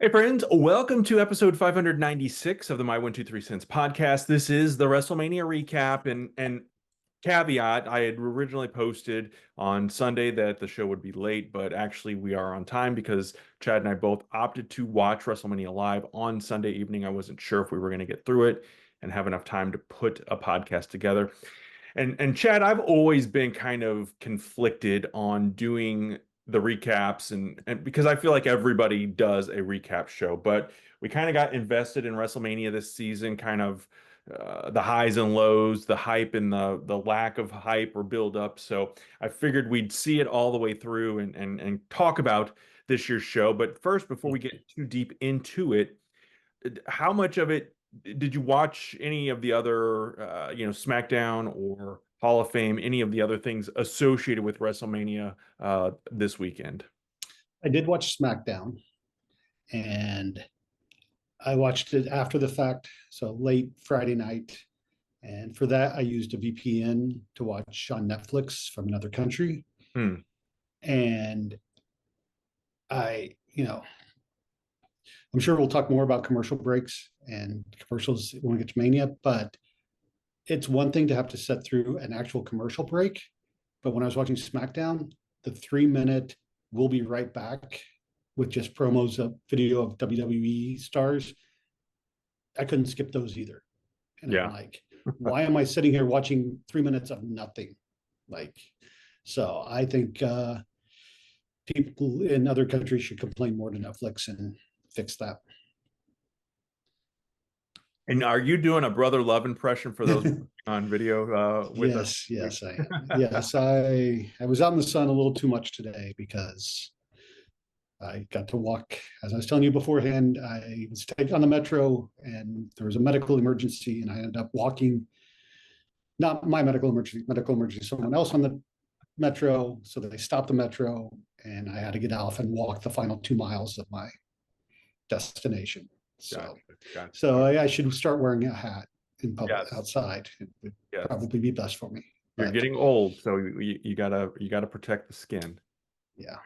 Hey friends, welcome to episode 596 of the My 123 Cents podcast. This is the WrestleMania recap and caveat, I had originally posted on Sunday that the show would be late, but actually we are on time because Chad and I both opted to watch WrestleMania live on Sunday evening. I wasn't sure if we were going to get through it and have enough time to put a podcast together. And Chad, I've always been kind of conflicted on doing the recaps and because I feel like everybody does a recap show, but we kind of got invested in WrestleMania this season, kind of the highs and lows, the hype and the lack of hype or build up. So I figured we'd see it all the way through and talk about this year's show. But first, before we get too deep into it, how much of it did you watch any of the other SmackDown or Hall of Fame, any of the other things associated with WrestleMania this weekend? I did watch SmackDown, and I watched it after the fact, so late Friday night. And for that, I used a VPN to watch on Netflix from another country. Hmm. And I'm sure we'll talk more about commercial breaks and commercials when we get to Mania, but it's one thing to have to sit through an actual commercial break. But when I was watching SmackDown, the 3 minute "we'll be right back" with just promos of video of WWE stars, I couldn't skip those either. And I'm Yeah. like, why am I sitting here watching 3 minutes of nothing? Like, so I think people in other countries should complain more to Netflix and fix that. And are you doing a Brother Love impression for those on video with us? Yes, I am. Yes, I was out in the sun a little too much today because I got to walk. As I was telling you beforehand, I was taken on the metro and there was a medical emergency, and I ended up walking, not my medical emergency, someone else on the metro. So they stopped the metro and I had to get off and walk the final 2 miles of my destination. So, Gotcha. so I should start wearing a hat in public Yes. outside. It would Yes. probably be best for me. You're getting old, so you gotta protect the skin. Yeah.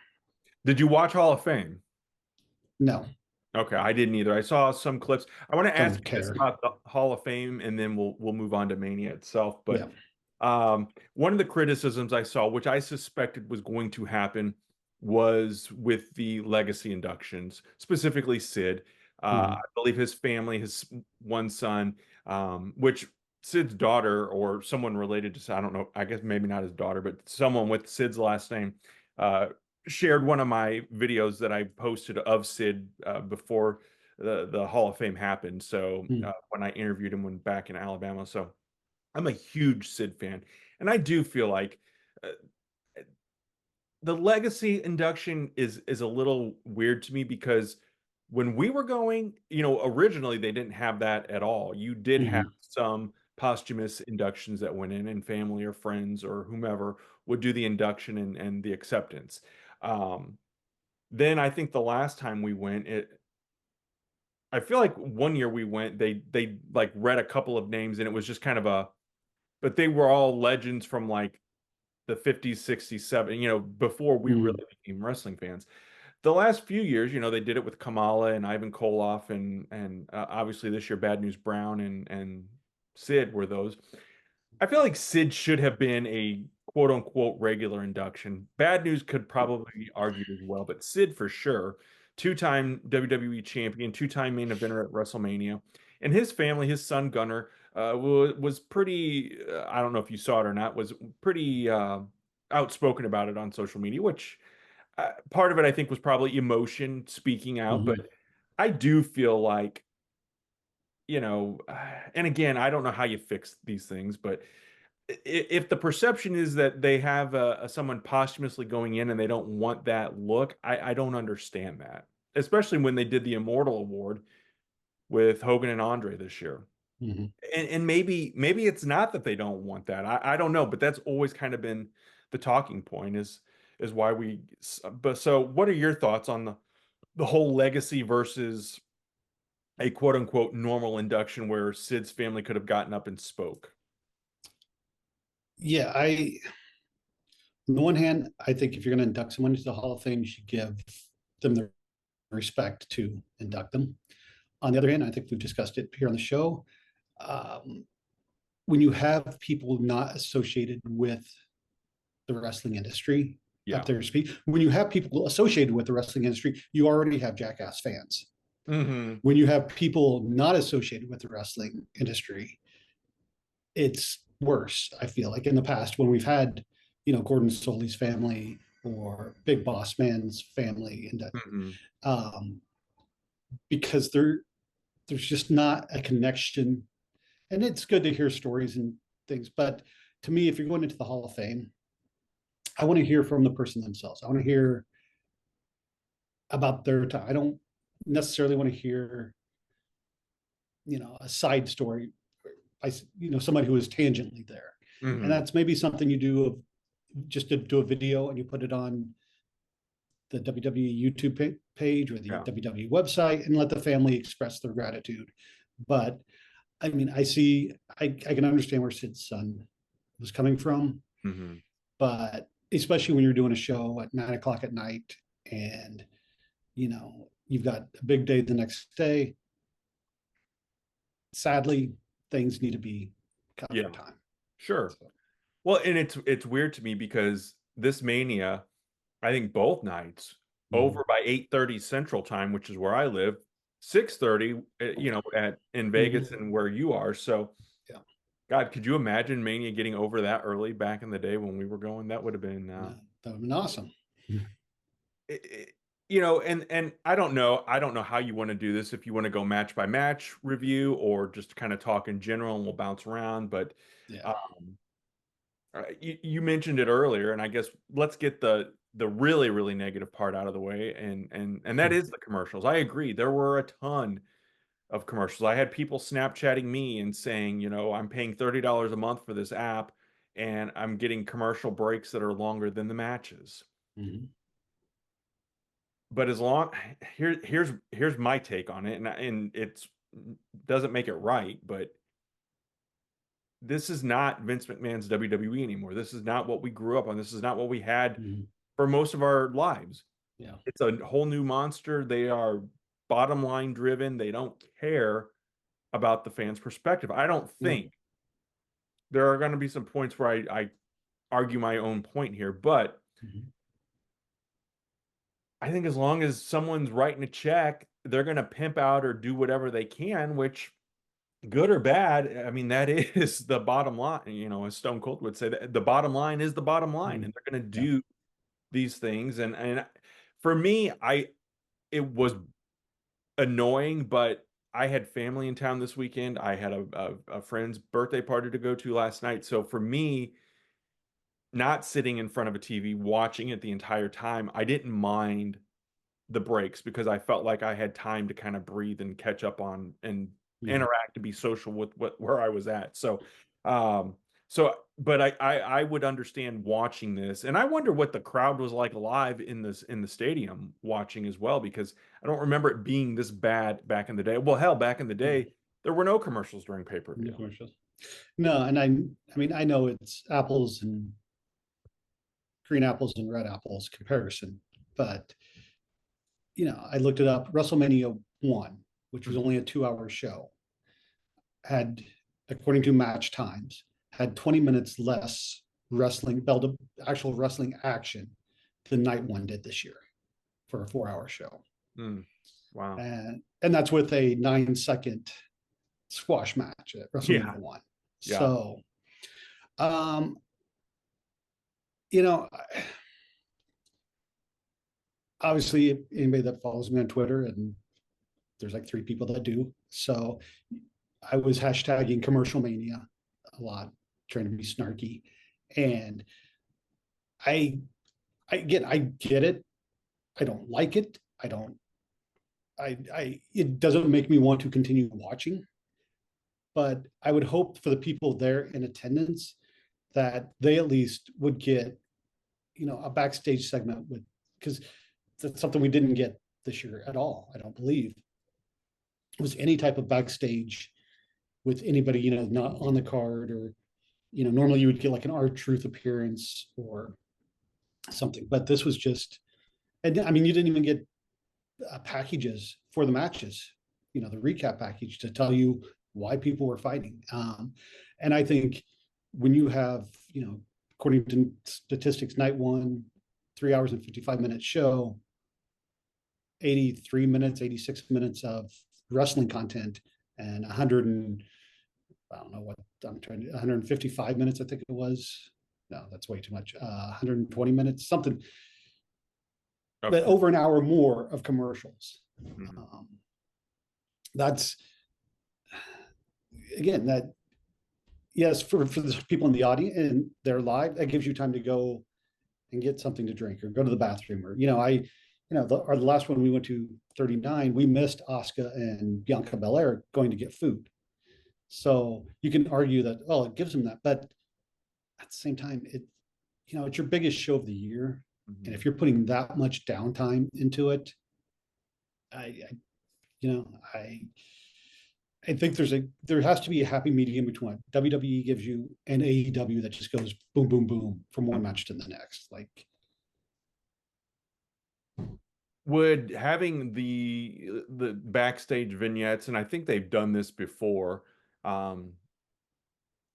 Did you watch Hall of Fame? No. Okay, I didn't either. I saw some clips. I want to ask Don't you this care. about the Hall of Fame, and then we'll move on to Mania itself. But Yeah. one of the criticisms I saw, which I suspected was going to happen, was with the legacy inductions, specifically Sid. I believe his family, his one son, which Sid's daughter or someone related to Sid, I don't know, I guess maybe not his daughter, but someone with Sid's last name, shared one of my videos that I posted of Sid before the Hall of Fame happened. So when I interviewed him when back in Alabama, so I'm a huge Sid fan, and I do feel like uh, the legacy induction is a little weird to me because when we were going, originally they didn't have that at all. You did have some posthumous inductions that went in, and family or friends or whomever would do the induction and the acceptance. Um, then I think the last time we went, I feel like one year we went, they like read a couple of names and it was just kind of but they were all legends from like the 50s, 60s, 70s, before we really became wrestling fans. The last few years, they did it with Kamala and Ivan Koloff and obviously this year Bad News Brown and Sid were those. I feel like Sid should have been a quote unquote regular induction. Bad News could probably be argued as well, but Sid for sure, two-time WWE champion, two-time main eventer at WrestleMania. And his family, his son Gunner, was pretty, I don't know if you saw it or not, was pretty outspoken about it on social media, which part of it I think was probably emotion speaking out. But I do feel like, and again, I don't know how you fix these things, but if the perception is that they have someone posthumously going in and they don't want that look, I don't understand that, especially when they did the Immortal Award with Hogan and Andre this year. And maybe it's not that they don't want that. I don't know, but that's always kind of been the talking point is why but so what are your thoughts on the whole legacy versus a quote unquote normal induction where Sid's family could have gotten up and spoke? Yeah, on the one hand, I think if you're going to induct someone into the Hall of Fame, you should give them their respect to induct them. On the other hand, I think we've discussed it here on the show. When you have people not associated with the wrestling industry up there to speak, when you have people associated with the wrestling industry, you already have jackass fans. Mm-hmm. When you have people not associated with the wrestling industry, it's worse. I feel like in the past when we've had, Gordon Soley's family or Big Boss Man's family, and Mm-hmm. because there's just not a connection. And it's good to hear stories and things, but to me, if you're going into the Hall of Fame, I want to hear from the person themselves. I want to hear about their time. I don't necessarily want to hear, a side story. Somebody who is tangentially there. Mm-hmm. And that's maybe something you do just to do a video and you put it on the WWE YouTube page or the WWE website and let the family express their gratitude. But I mean, I can understand where Sid's son was coming from, Mm-hmm. but especially when you're doing a show at 9 o'clock at night and, you've got a big day the next day. Sadly, things need to be cut for time. Sure. Well, and it's weird to me because this Mania, I think both nights over by 8:30 Central Time, which is where I live, 6:30, in Vegas and where you are. So, God, could you imagine Mania getting over that early back in the day when we were going? That would have been that would have been awesome. And I don't know how you want to do this, if you want to go match by match review or just kind of talk in general, and we'll bounce around. But you mentioned it earlier, and I guess let's get the really, really negative part out of the way, and that is the commercials. I agree. There were a ton of commercials. I had people Snapchatting me and saying, I'm paying $30 a month for this app, and I'm getting commercial breaks that are longer than the matches. Mm-hmm. But here's my take on it, and it's doesn't make it right, but this is not Vince McMahon's WWE anymore. This is not what we grew up on. This is not what we had for most of our lives. Yeah. It's a whole new monster. They are bottom line driven. They don't care about the fans' perspective. I don't think there are going to be some points where I argue my own point here, but I think as long as someone's writing a check, they're going to pimp out or do whatever they can, which, good or bad, I mean, that is the bottom line. As Stone Cold would say, that the bottom line is the bottom line, and they're going to do these things. And for me, it was annoying, but I had family in town this weekend. I had a friend's birthday party to go to last night. So for me, not sitting in front of a TV watching it the entire time, I didn't mind the breaks because I felt like I had time to kind of breathe and catch up on and interact, to be social with where I was at. But I would understand watching this, and I wonder what the crowd was like live in the stadium watching as well, because I don't remember it being this bad back in the day. Well, hell, back in the day, there were no commercials during pay-per-view. No, and I mean, I know it's green apples and red apples comparison, but I looked it up. WrestleMania 1, which was only a 2-hour show, had, according to match times, had 20 minutes less actual wrestling action than night 1 did this year for a 4-hour show. Wow. And that's with a 9-second squash match at WrestleMania 1. So, obviously anybody that follows me on Twitter, and there's like 3 people that do. So I was hashtagging commercial mania a lot, trying to be snarky. And I get it. I don't like it. It doesn't make me want to continue watching, but I would hope for the people there in attendance that they at least would get, a backstage segment because that's something we didn't get this year at all. I don't believe it was any type of backstage with anybody, not on the card, or, normally you would get like an R-Truth appearance or something, but this was just, and I mean, you didn't even get packages for the matches, the recap package to tell you why people were fighting. And I think when you have, according to statistics, night one, 3 hours and 55 minutes show, 83 minutes, 86 minutes of wrestling content, and 100 and I don't know what I'm trying to 155 minutes, I think it was. No, that's way too much. 120 minutes, something, but over an hour more of commercials. Mm-hmm. That's again that yes, for the people in the audience and they're live, that gives you time to go and get something to drink or go to the bathroom or the last one we went to 39, we missed Asuka and Bianca Belair going to get food. So you can argue that, oh, it gives them that, but at the same time, it's your biggest show of the year. Mm-hmm. And if you're putting that much downtime into it, I think there has to be a happy medium between what WWE gives you and AEW that just goes boom, boom, boom from one match to the next. Like, would having the backstage vignettes, and I think they've done this before,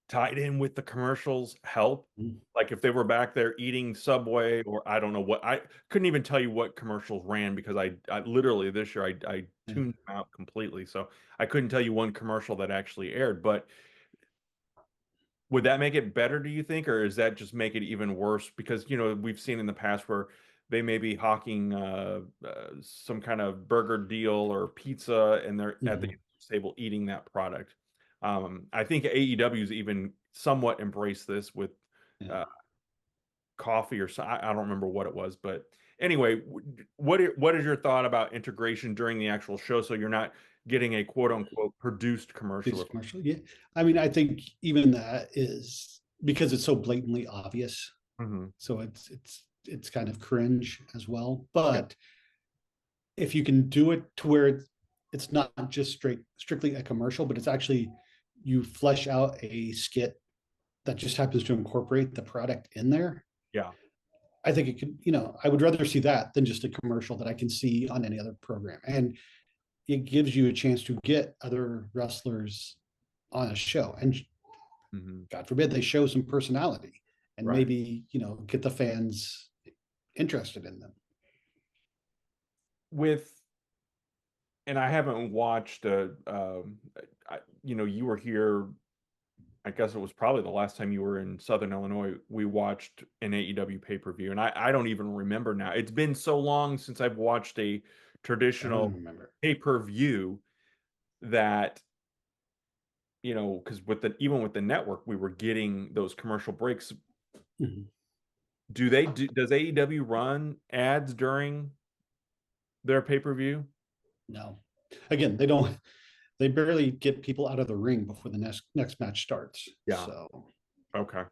tied in with the commercials help? Like if they were back there eating Subway, or I don't know what, I couldn't even tell you what commercials ran because I literally this year I tuned them out completely, so I couldn't tell you one commercial that actually aired. But would that make it better, do you think, or is that just make it even worse? Because we've seen in the past where they may be hawking some kind of burger deal or pizza, and they're at the table eating that product. I think AEW's even somewhat embraced this with coffee or so. I don't remember what it was, but anyway, what is your thought about integration during the actual show so you're not getting a quote unquote produced commercial? Yeah, I mean, I think even that is because it's so blatantly obvious. So it's kind of cringe as well. But if you can do it to where it's not just strictly a commercial, but it's actually you flesh out a skit that just happens to incorporate the product in there. Yeah. I think it could, I would rather see that than just a commercial that I can see on any other program. And it gives you a chance to get other wrestlers on a show. And God forbid they show some personality and maybe, get the fans interested in them. And I haven't watched you were here, I guess it was probably the last time you were in Southern Illinois, we watched an AEW pay-per-view, and I don't even remember now. It's been so long since I've watched a traditional pay-per-view that, because even with the network, we were getting those commercial breaks. Does AEW run ads during their pay-per-view? No. Again, they barely get people out of the ring before the next match starts. Yeah. So okay.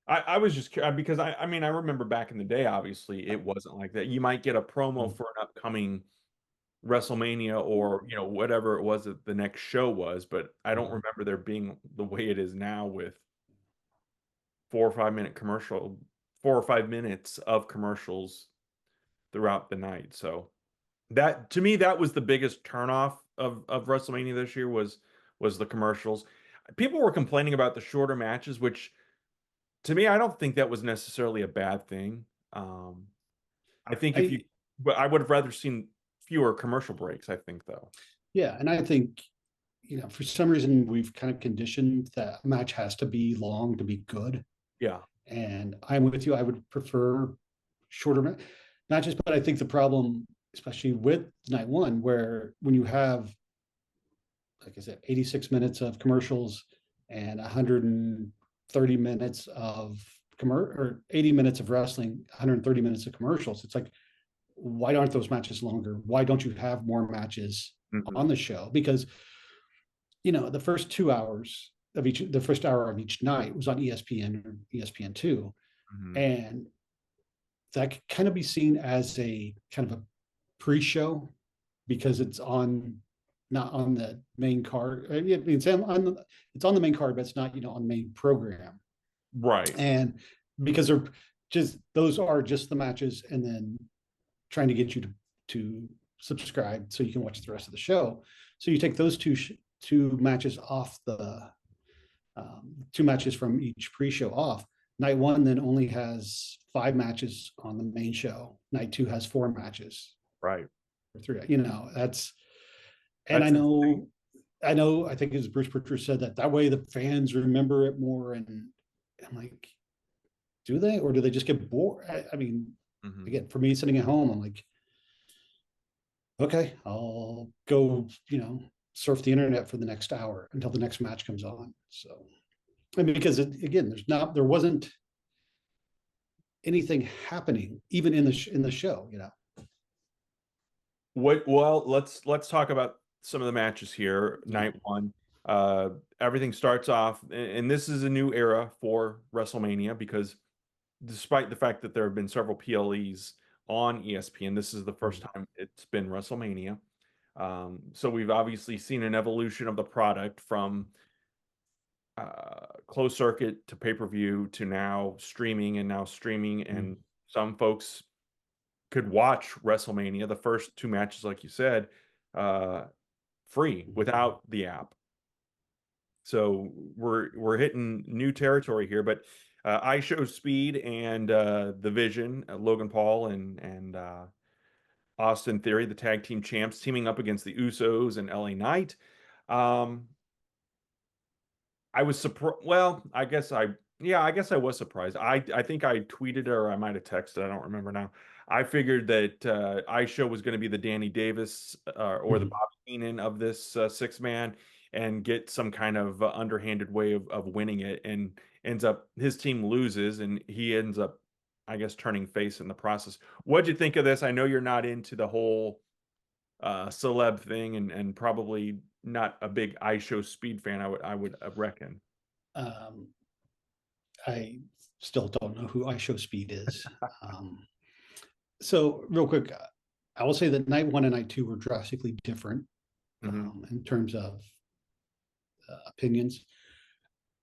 I was just curious because I mean, I remember back in the day, obviously it wasn't like that. You might get a promo for an upcoming WrestleMania or whatever it was that the next show was, but I don't remember there being the way it is now with 4 or 5 minutes of commercials throughout the night. So that, to me, that was the biggest turnoff of WrestleMania this year was the commercials. People were complaining about the shorter matches, which to me, I don't think that was necessarily a bad thing. I think but I would have rather seen fewer commercial breaks, I think, though. Yeah, and I think, for some reason we've kind of conditioned that a match has to be long to be good. Yeah. And I'm with you. I would prefer shorter matches, but I think the problem, especially with night one, where when you have, like I said, 86 minutes of commercials and 130 minutes of or 80 minutes of wrestling, 130 minutes of commercials, it's like, why aren't those matches longer? Why don't you have more matches on the show? Because, the first 2 hours of the first hour of each night was on ESPN or ESPN2. And that could kind of be seen as a kind of a pre-show because it's not on the main card. It's on the main card, but it's not, on the main program. Right. And because those are just the matches, and then trying to get you to subscribed so you can watch the rest of the show. So you take those two matches off the 2 matches from each pre-show off. Night one then only has 5 matches on the main show. Night two has 4 matches. Right. Or 3. That's, and That's insane. I know, I think as Bruce Pritchard said that way the fans remember it more. And I'm like, do they, or do they just get bored? I mean, again, for me sitting at home, I'm like, okay, I'll go, surf the internet for the next hour until the next match comes on. So, I mean, because again, there wasn't anything happening even in the show. Well, let's talk about some of the matches here. Yeah. Night one. Everything starts off, and this is a new era for WrestleMania because despite the fact that there have been several PLEs on ESPN, this is the first time it's been WrestleMania. So we've obviously seen an evolution of the product from closed circuit to pay-per-view to now streaming, and some folks could watch WrestleMania, the first 2 matches, like you said, free without the app. So we're hitting new territory here. But iShowSpeed and the Vision, Logan Paul and Austin Theory, the tag team champs, teaming up against the Usos and LA Knight. I was surprised. Well, I guess I was surprised. I think I tweeted or I might have texted. I don't remember now. I figured that iShow was going to be the Danny Davis or the Bobby Heenan of this 6-man and get some kind of underhanded way of winning it, and ends up his team loses and he ends up, I guess, turning face in the process. What'd you think of this? I know you're not into the whole celeb thing, and probably not a big iShowSpeed fan. I would reckon. I still don't know who iShowSpeed is. So real quick, I will say that night one and night two were drastically different in terms of opinions.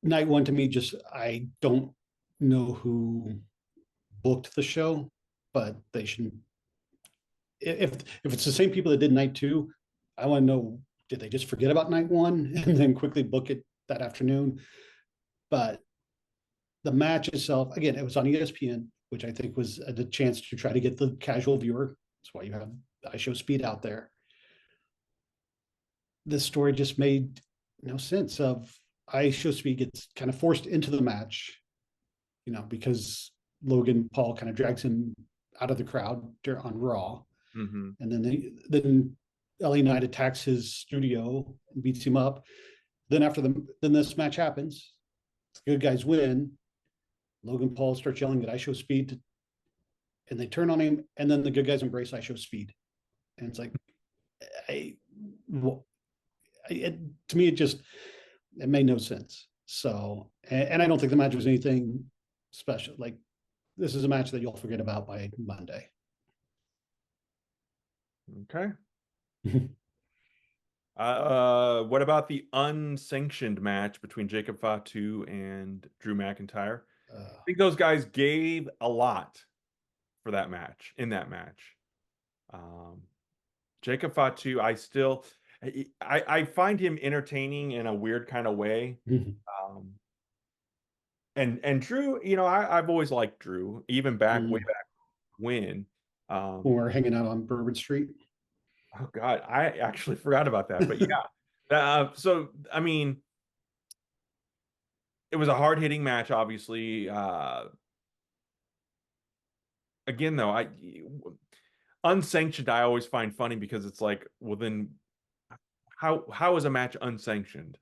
Night one to me, I don't know who booked the show, but they should. If it's the same people that did night two, I want to know, did they just forget about night one and then quickly book it that afternoon? But the match itself, again, it was on ESPN, which I think was the chance to try to get the casual viewer. That's why you have iShowSpeed out there. This story just made no sense. Of iShowSpeed gets kind of forced into the match, because Logan Paul kind of drags him out of the crowd on Raw. And then LA Knight attacks his studio and beats him up. Then this match happens. The good guys win. Logan Paul starts yelling at iShowSpeed, and they turn on him, and then the good guys embrace iShowSpeed. And it's like, to me, it made no sense. So, and I don't think the match was anything special. Like, this is a match that you'll forget about by Monday. Okay. What about the unsanctioned match between Jacob Fatu and Drew McIntyre? I think those guys gave a lot for that match. In that match, Jacob Fatu, I find him entertaining in a weird kind of way. And Drew, I've always liked Drew, even way back when we're hanging out on Bourbon Street. Oh God, I actually forgot about that. But yeah, so I mean, it was a hard-hitting match, obviously. Again, though, unsanctioned, I always find funny because it's like, well, then how is a match unsanctioned?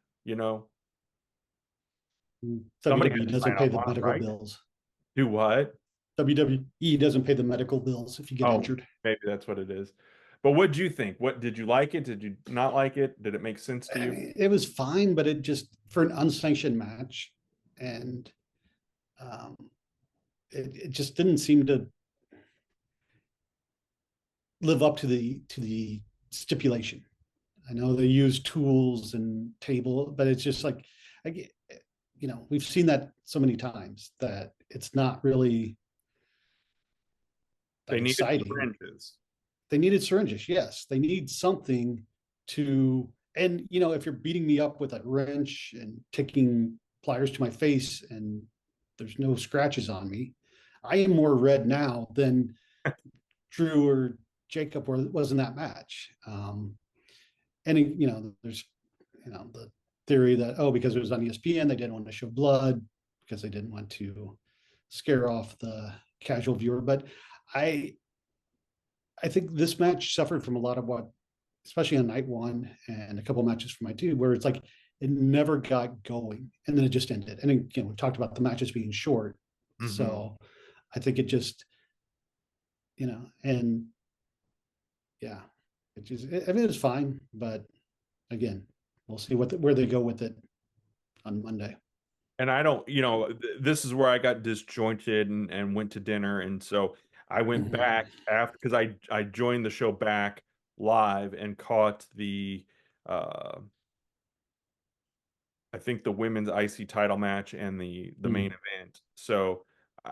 Somebody WWE doesn't pay the medical bills. Do what? WWE doesn't pay the medical bills if you get injured. Maybe that's what it is. But what did you think? Did you like it? Did you not like it? Did it make sense to you? I mean, it was fine, but it just, for an unsanctioned match, and it just didn't seem to live up to the stipulation. I know they use tools and table, but it's just like, we've seen that so many times that it's not really They need exciting. they needed syringes. Yes, they need something to, and if you're beating me up with a wrench and taking pliers to my face and there's no scratches on me, I am more red now than Drew or Jacob was in that match. And there's the theory that, oh, because it was on ESPN, they didn't want to show blood because they didn't want to scare off the casual viewer. But I I think this match suffered from a lot of what, especially on night one and a couple matches from night two, where it's like it never got going and then it just ended. And again, we talked about the matches being short. So I think it just, and yeah, I mean, it was fine, but again, we'll see where they go with it on Monday. And I don't, this is where I got disjointed and went to dinner. And so I went back after, because I joined the show back live and caught uh, I think the women's IC title match and the main event. So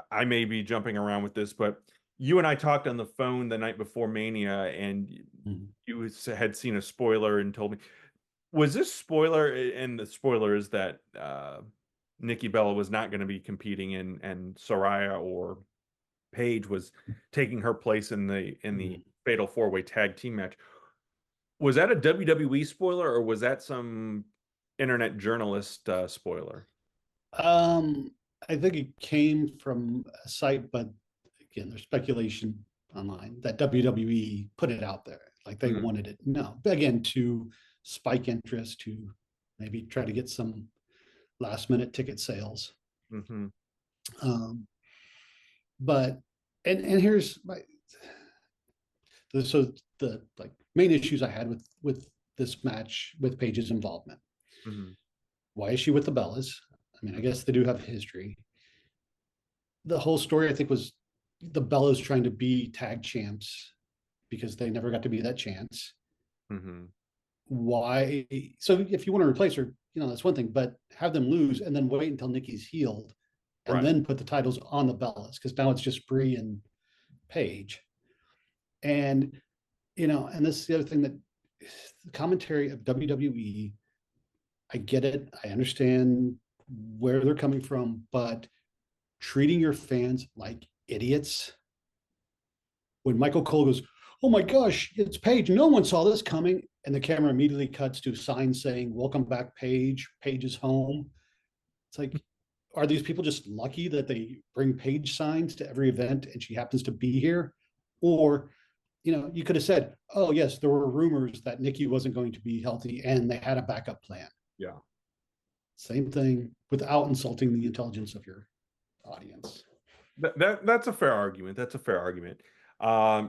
I may be jumping around with this, but you and I talked on the phone the night before Mania, and you had seen a spoiler and told me, was this spoiler? And the spoiler is that Nikki Bella was not going to be competing in, and Soraya or Paige was taking her place in the Fatal 4-Way Tag Team match. Was that a WWE spoiler, or was that some internet journalist spoiler? I think it came from a site, but again, there's speculation online that WWE put it out there, like they wanted it. No, again, to spike interest, to maybe try to get some last minute ticket sales. But and here's so the like main issues I had with this match with Paige's involvement. Why is she with the Bellas? I mean, I guess they do have history. The whole story, I think, was the Bellas trying to be tag champs because they never got to be that chance. Why? So if you want to replace her, that's one thing, but have them lose and then wait until Nikki's healed and then put the titles on the Bellas, because now it's just Brie and Paige. And, and this is the other thing, that the commentary of WWE, I get it. I understand where they're coming from, but treating your fans like idiots. When Michael Cole goes, "Oh my gosh, it's Paige. No one saw this coming." And the camera immediately cuts to signs saying, "Welcome back, Paige. Paige is home." It's like, are these people just lucky that they bring Paige signs to every event and she happens to be here? Or, you could have said, "Oh yes, there were rumors that Nikki wasn't going to be healthy and they had a backup plan." Yeah. Same thing, without insulting the intelligence of your audience. That's a fair argument. That's a fair argument.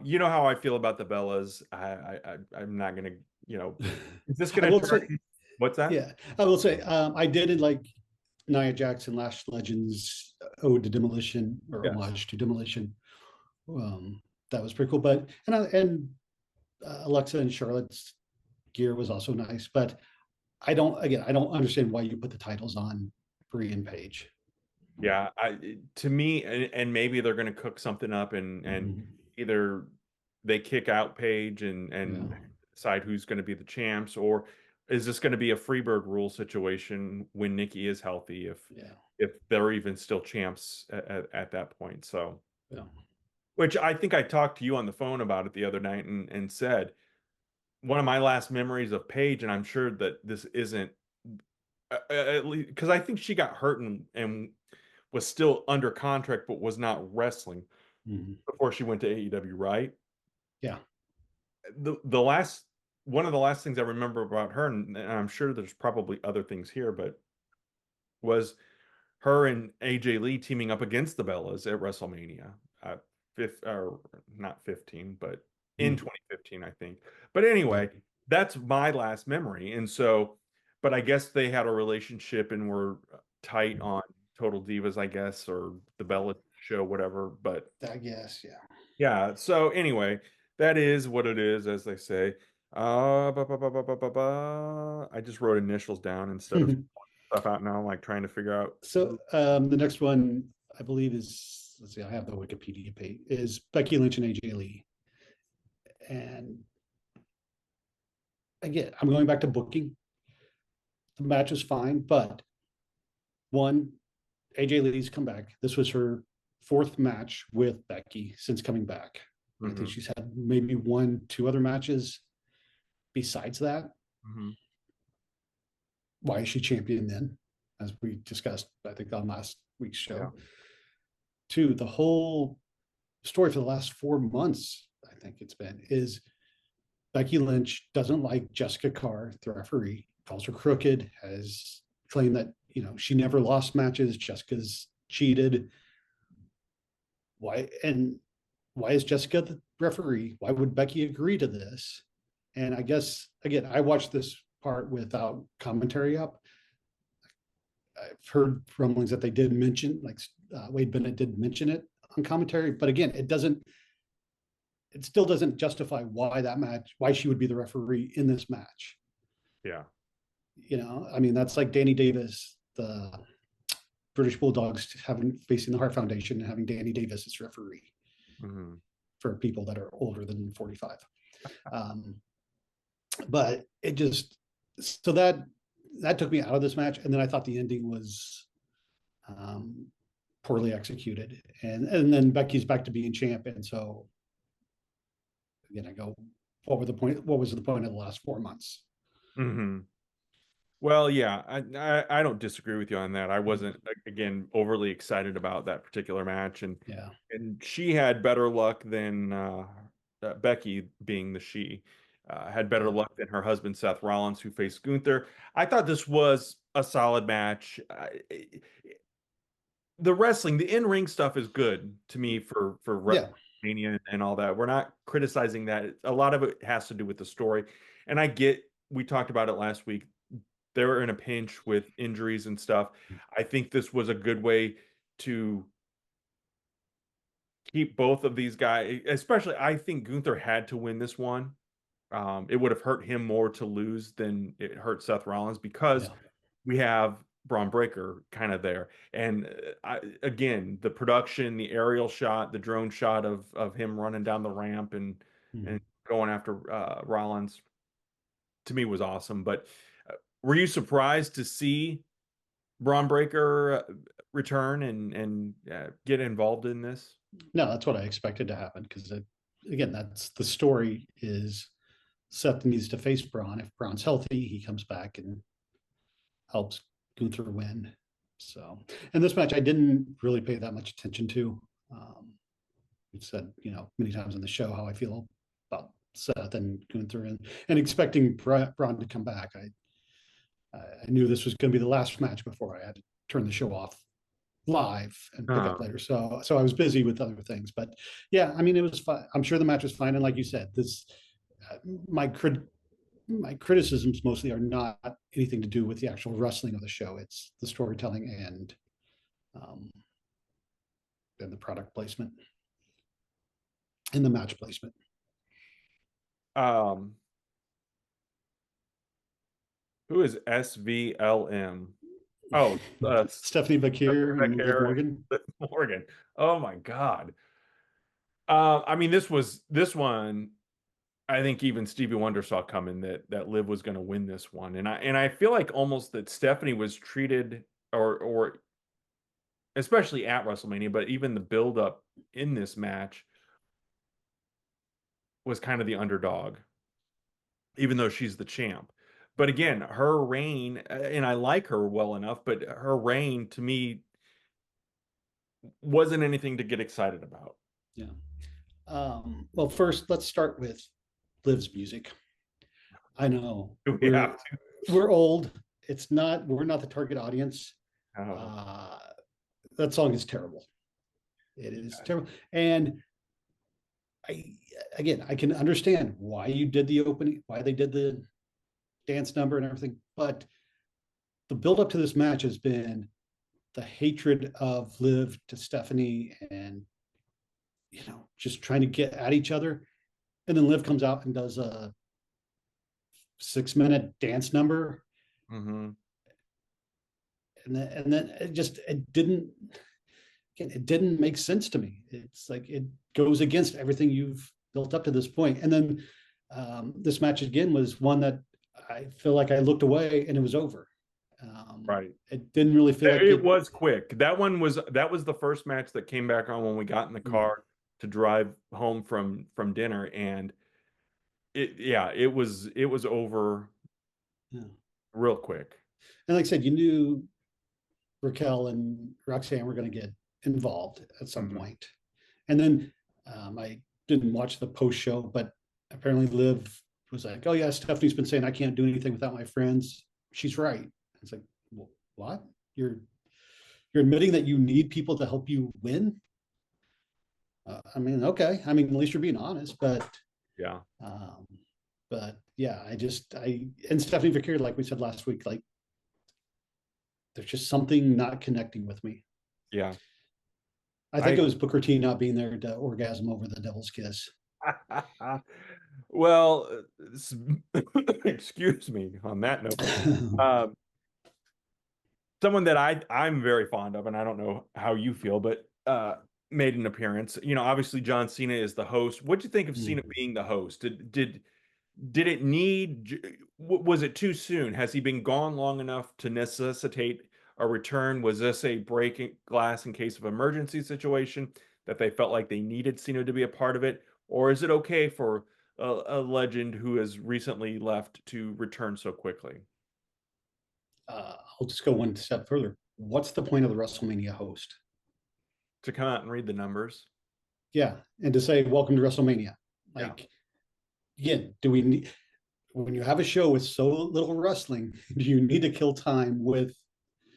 You know how I feel about the Bellas. I'm not gonna, is this gonna turn? What's that? Yeah, I will say, I did like Nia Jackson, Lash Legends ode to Demolition, or homage to Demolition. That was pretty cool. But and Alexa and Charlotte's gear was also nice. But I don't understand why you put the titles on Brie and Paige. Yeah, to me, and maybe they're going to cook something up, and either they kick out Paige and decide who's going to be the champs, or is this going to be a Freebird rule situation when Nikki is healthy, if they're even still champs at that point. So, which I think I talked to you on the phone about it the other night and said, one of my last memories of Paige, and I'm sure that this isn't, at least because I think she got hurt and was still under contract, but was not wrestling before she went to AEW, right? Yeah. One of the last things I remember about her, and I'm sure there's probably other things here, but was her and AJ Lee teaming up against the Bellas at WrestleMania, or not 15, but in 2015, I think. But anyway, that's my last memory. And so, but I guess they had a relationship and were tight on Total Divas, I guess, or the Bella show, whatever. But I guess, yeah. Yeah. So anyway, that is what it is, as they say. I just wrote initials down instead of stuff out now. I'm like trying to figure out. So the next one, I believe, is, let's see, I have the Wikipedia page, is Becky Lynch and AJ Lee. And again, I'm going back to booking. The match was fine, but one, AJ Lee's come back. This was her fourth match with Becky since coming back. I think she's had maybe 1-2 other matches besides that. Why is she champion then? As we discussed, I think on last week's show. Yeah. Two, the whole story for the last 4 months, I think it's been, is Becky Lynch doesn't like Jessica Carr, the referee, calls her crooked, has claimed that, you know, she never lost matches, Jessica's cheated. Why is Jessica the referee? Why would Becky agree to this? And I guess, again, I watched this part without commentary up. I've heard rumblings that they did mention, like Wade Bennett did mention it on commentary, but again, it still doesn't justify why she would be the referee in this match. Yeah. You know, I mean, that's like Danny Davis, the British Bulldogs facing the Hart Foundation and having Danny Davis as referee for people that are older than 45. But it just, so that took me out of this match. And then I thought the ending was poorly executed. And then Becky's back to being champ. And so again, I go, what was the point of the last 4 months? Well, yeah, I don't disagree with you on that. I wasn't, again, overly excited about that particular match, and she had better luck than Becky, being the she, had better luck than her husband Seth Rollins, who faced Gunther. I thought this was a solid match. The wrestling, the in-ring stuff is good to me for WrestleMania and all that. We're not criticizing that. A lot of it has to do with the story, and we talked about it last week. They were in a pinch with injuries and stuff. I think this was a good way to keep both of these guys, especially I think Gunther had to win this one. It would have hurt him more to lose than it hurt Seth Rollins, because we have Braun Breaker kind of there. And again, the production, the aerial shot, the drone shot of him running down the ramp and going after Rollins, to me was awesome. But were you surprised to see Braun Breaker return and get involved in this? No, that's what I expected to happen, because again, that's the story, is Seth needs to face Braun. If Braun's healthy, he comes back and helps Gunther win. So, and this match I didn't really pay that much attention to. We've said, you know, many times on the show how I feel about Seth and Gunther, and expecting Braun to come back. I knew this was going to be the last match before I had to turn the show off live and pick up later. So I was busy with other things, but yeah, I mean, it was fine. I'm sure the match was fine. And like you said, this, my criticisms mostly are not anything to do with the actual wrestling of the show. It's the storytelling and the product placement and the match placement. Who is SVLM? Oh, Stephanie Bakir and Liv Morgan. Morgan. Oh my God. I mean, this one, I think even Stevie Wonder saw coming that Liv was going to win this one, and I feel like almost that Stephanie was treated, or especially at WrestleMania, but even the build up in this match was kind of the underdog, even though she's the champ. But again, her reign, and I like her well enough, but her reign to me wasn't anything to get excited about. Yeah. Well, first, let's start with Liv's music. I know we're old. We're not the target audience. That song is terrible. It is terrible. And I can understand why you did the opening, why they did the dance number and everything, but the build up to this match has been the hatred of Liv to Stephanie, and you know, just trying to get at each other. And then Liv comes out and does a 6-minute dance number. And then it didn't make sense to me. It's like it goes against everything you've built up to this point. And then this match again was one that I feel like I looked away and it was over. Right. It didn't really feel like It it. was quick. That was the first match that came back on when we got in the car to drive home from dinner, and it was over Yeah. real quick. And like I said, you knew Raquel and Roxanne were going to get involved at some Mhm. point. And then I didn't watch the post show, but apparently Liv was like, "Oh yeah, Stephanie's been saying I can't do anything without my friends. She's right." It's like, well, what? You're admitting that you need people to help you win? I mean, okay. I mean, at least you're being honest, Yeah. um, but yeah, I and Stephanie Victoria, like we said last week, like there's just something not connecting with me. Yeah. I think it I was Booker T not being there to orgasm over the devil's kiss. well, excuse me on that note. Um, Someone that I'm very fond of, and I don't know how you feel, but made an appearance. You know, obviously John Cena is the host. What'd you think of Cena being the host? Did it need, was it too soon? Has he been gone long enough to necessitate a return? Was this a breaking glass in case of emergency situation that they felt like they needed Cena to be a part of it? Or is it okay for a legend who has recently left to return so quickly? I'll just go one step further. What's the point of the WrestleMania host? To come out and read the numbers? Yeah, and to say welcome to WrestleMania. Yeah, Like, again, do we need, when you have a show with so little wrestling, do you need to kill time with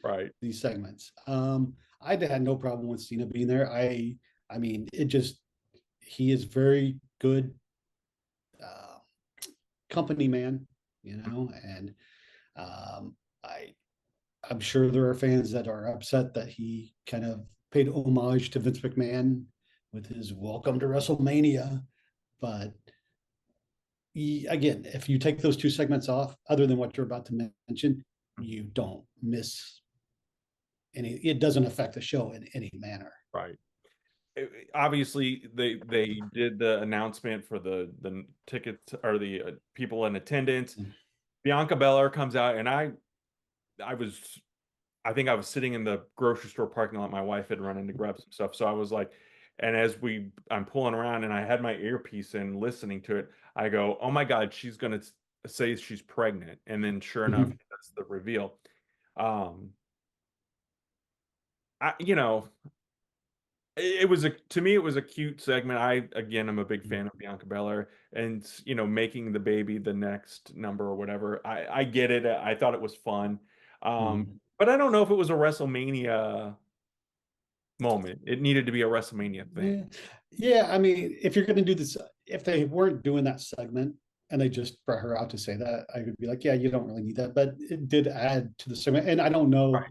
right. these segments? I had no problem with Cena being there. I mean, it just he is very good uh, company man, you know, and um, I I'm sure there are fans that are upset that he kind of paid homage to Vince McMahon with his welcome to WrestleMania. But again, if you take those two segments off, other than what you're about to mention, you don't miss any, it doesn't affect the show in any manner. Right. Obviously, they did the announcement for the tickets or the people in attendance. Bianca Belair comes out, and I was I think I was sitting in the grocery store parking lot. My wife had run in to grab some stuff, so I was like, and as I'm pulling around, and I had my earpiece in, listening to it. I go, "Oh my God, she's gonna say she's pregnant," and then sure enough, Mhm. that's the reveal. Um, you know, it was a to me it was a cute segment. I again am a big fan of Bianca Belair, and you know, making the baby the next number or whatever. I get it. I thought it was fun. Mhm. But I don't know if it was a WrestleMania moment. It needed to be a WrestleMania Yeah. thing. Yeah. I mean, if you're going to do this, if they weren't doing that segment and they just brought her out to say that, I would be like, yeah, you don't really need that. But it did add to the segment. And I don't know Right.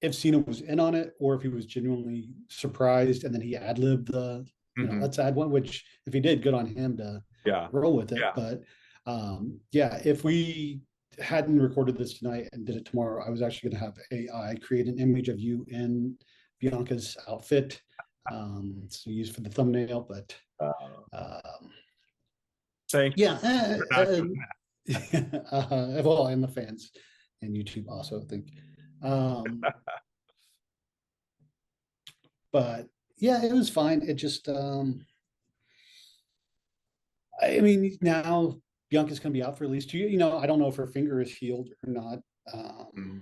if Cena was in on it or if he was genuinely surprised and then he ad libbed the, Hmm. let's add one, which if he did, good on him to Yeah. roll with it. Yeah. But yeah, if we hadn't recorded this tonight and did it tomorrow, I was actually going to have AI create an image of you in Bianca's outfit. So use for the thumbnail, but Uh, um, Thanks yeah, for not doing well, and the fans and YouTube also I think. Um, but yeah, it was fine. It just, I mean, now Bianca's going to be out for at least 2 years. I don't know if her finger is healed or not. that. Mm.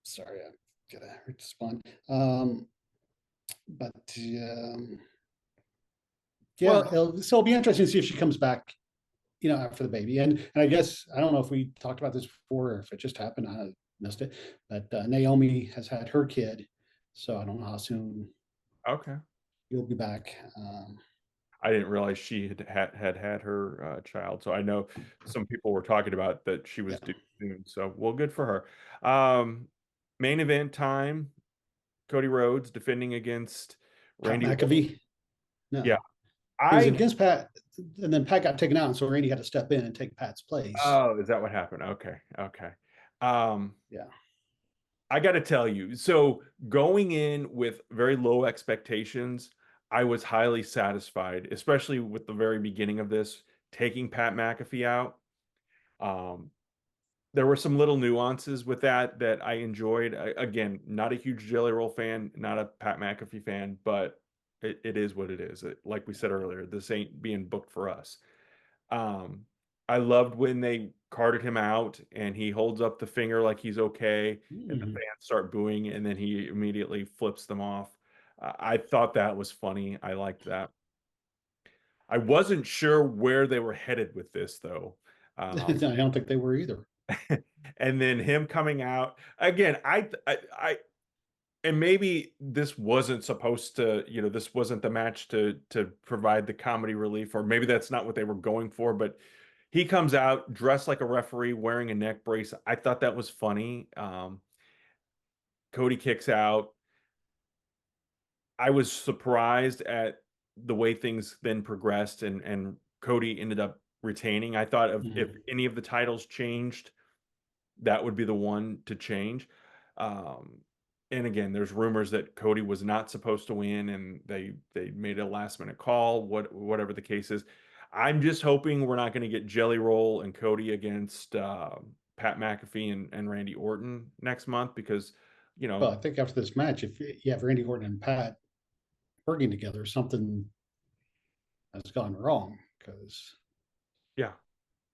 Sorry, I'm gonna respond. But Well, yeah, it'll be interesting to see if she comes back, after the baby. And I guess I don't know if we talked about this before or if it just happened. I missed it. But Naomi has had her kid, so I don't know how soon okay. you'll be back. I didn't realize she had her child. So I know some people were talking about that she Yeah, was due soon. So well, good for her. Main event time. Cody Rhodes defending against Pat Randy Orton. McAfee. Yeah, No, it was I. against Pat, and then Pat got taken out, and so Randy had to step in and take Pat's place. Oh, is that what happened? Okay, okay. Um, Yeah. I got to tell you, so going in with very low expectations, I was highly satisfied, especially with the very beginning of this, taking Pat McAfee out. Um, there were some little nuances with that I enjoyed. Again, not a huge Jelly Roll fan, not a Pat McAfee fan, but it is what it is. Like we said earlier, this ain't being booked for us. Um, I loved when they carted him out and he holds up the finger like he's okay, and the Mhm. fans start booing, and then he immediately flips them off. I thought that was funny. I liked that. I wasn't sure where they were headed with this, though. I don't think they were either. And then him coming out again, and maybe this wasn't supposed to, this wasn't the match to provide the comedy relief, or maybe that's not what they were going for, but he comes out dressed like a referee wearing a neck brace. I thought that was funny. Cody kicks out. I was surprised at the way things then progressed, and Cody ended up retaining. I thought if Mhm. any of the titles changed, that would be the one to change. Um, and again, there's rumors that Cody was not supposed to win, and they made a last minute call. Whatever the case is, I'm just hoping we're not going to get Jelly Roll and Cody against Pat McAfee and Randy Orton next month, because you Well, know, I think after this match, if you have Randy Orton and Pat working together, something has gone wrong because yeah.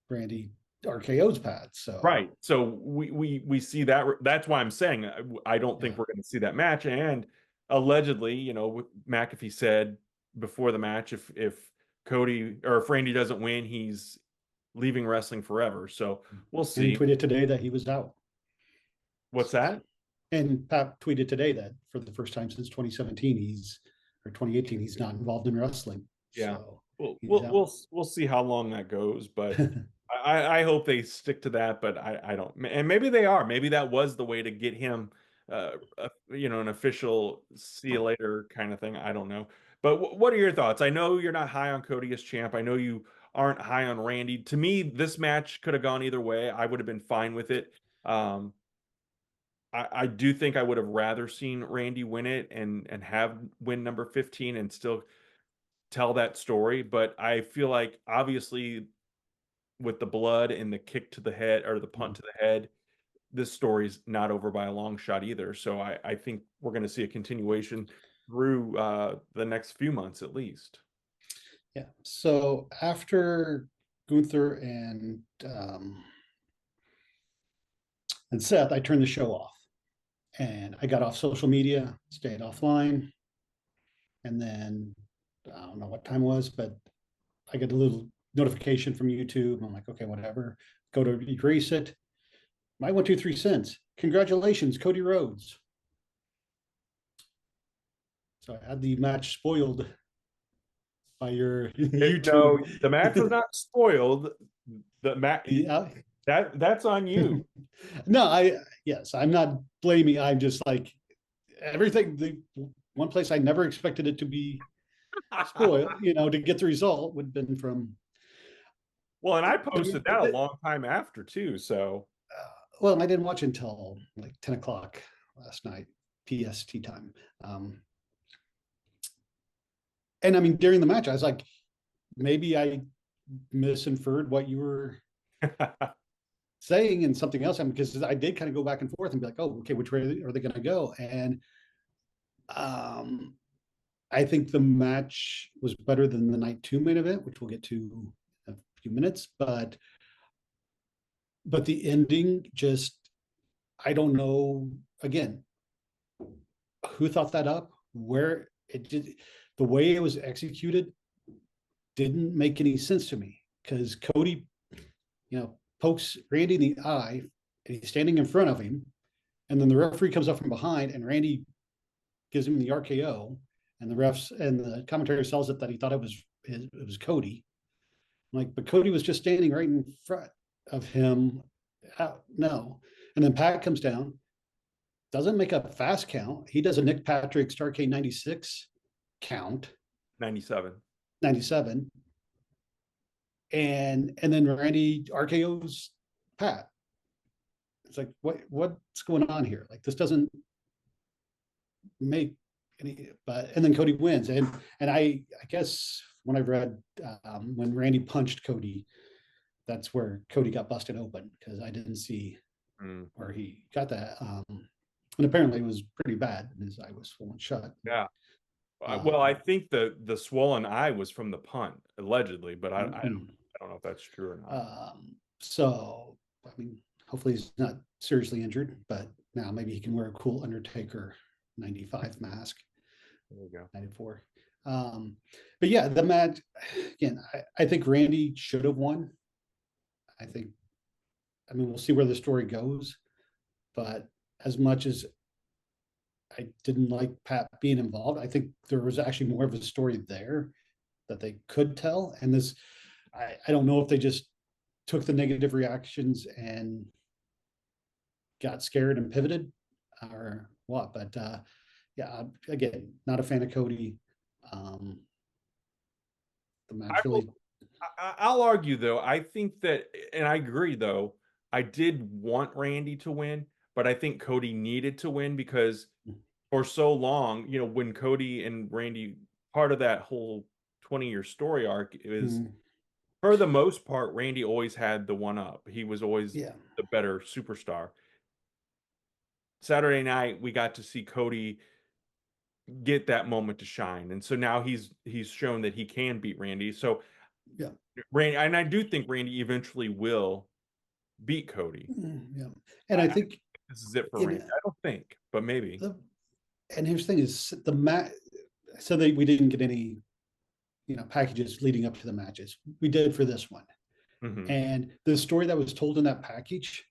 Randy RKO's Pat. So Right. So we see that. That's why I'm saying I don't think yeah, we're going to see that match. And allegedly, McAfee said before the match, if Cody or if Randy doesn't win, he's leaving wrestling forever. So we'll and he see. tweeted today that he was out. What's that? And Pat tweeted today that for the first time since 2017, or 2018, he's not involved in wrestling. Yeah. So We'll he's we'll out. we'll see how long that goes, but I hope they stick to that, but I don't. And maybe they are. Maybe that was the way to get him, an official see you later kind of thing. I don't know. But what are your thoughts? I know you're not high on Cody as champ. I know you aren't high on Randy. To me, this match could have gone either way. I would have been fine with it. Um, I do think I would have rather seen Randy win it and have win number 15 and still tell that story. But I feel like obviously with the blood and the kick to the head or the punt to the head, this story's not over by a long shot either. So I think we're going to see a continuation through the next few months at least. Yeah. So after Gunther and Seth, I turned the show off and I got off social media, stayed offline, and then I don't know what time it was, but I get a little notification from YouTube. I'm like, okay, whatever. Go to erase it. My 1, 2, 3 cents. Congratulations, Cody Rhodes. So I had the match spoiled by your No, YouTube. the match was not spoiled. The match Yeah. that's on you. No, yes, I'm not blaming. I'm just like everything. The one place I never expected it to be spoiled, to get the result would have been from. Well, and I I mean, posted that a long time after too. So well, I didn't watch until like 10 o'clock last night, PST time. And I mean, during the match, I was like, maybe I misinferred what you were saying and something else. I mean, because I did kind of go back and forth and be like, oh, okay, which way are they going to go? And um, I think the match was better than the night two main event, which we'll get to in a few minutes. But the ending just, I don't know. Again, who thought that up? Where it did, the way it was executed didn't make any sense to me because Cody, pokes Randy in the eye and he's standing in front of him. And then the referee comes up from behind and Randy gives him the RKO. And the refs and the commentary sells it that he thought it was Cody. I'm like, but Cody was just standing right in front of him. No. And then Pat comes down, doesn't make a fast count. He does a Nick Patrick Starcade 96 count, 97. 97. And then Randy RKO's Pat. It's like what's going on here? Like this doesn't make and then Cody wins, and I guess when I've read when Randy punched Cody, that's where Cody got busted open because I didn't see Mm. where he got that. And apparently it was pretty bad, and his eye was swollen shut. Yeah. Well, I Um, think the swollen eye was from the punt, allegedly, but mm, I don't know if that's true or not. so I mean, hopefully he's not seriously injured, but now maybe he can wear a cool Undertaker 95 mask, There you go. 94. But yeah, the match again, I think Randy should have won. I think, I mean, we'll see where the story goes, but as much as I didn't like Pat being involved, I think there was actually more of a story there that they could tell. And this, I don't know if they just took the negative reactions and got scared and pivoted or what, but yeah, again, not a fan of Cody. Um, the I match will, really, I'll argue though. I think that, and I agree though. I did want Randy to win, but I think Cody needed to win because for so long, when Cody and Randy, part of that whole 20-year story arc is, mm, for the most part, Randy always had the one up. He was always yeah, the better superstar. Saturday night, we got to see Cody get that moment to shine, and so now he's shown that he can beat Randy. So yeah, Randy, and I do think Randy eventually will beat Cody. yeah. And I I think this is it for in Randy. I don't think, but maybe. the, and here's the thing is the match, so we didn't get any, packages leading up to the matches. We did for this one. Hmm. And the story that was told in that package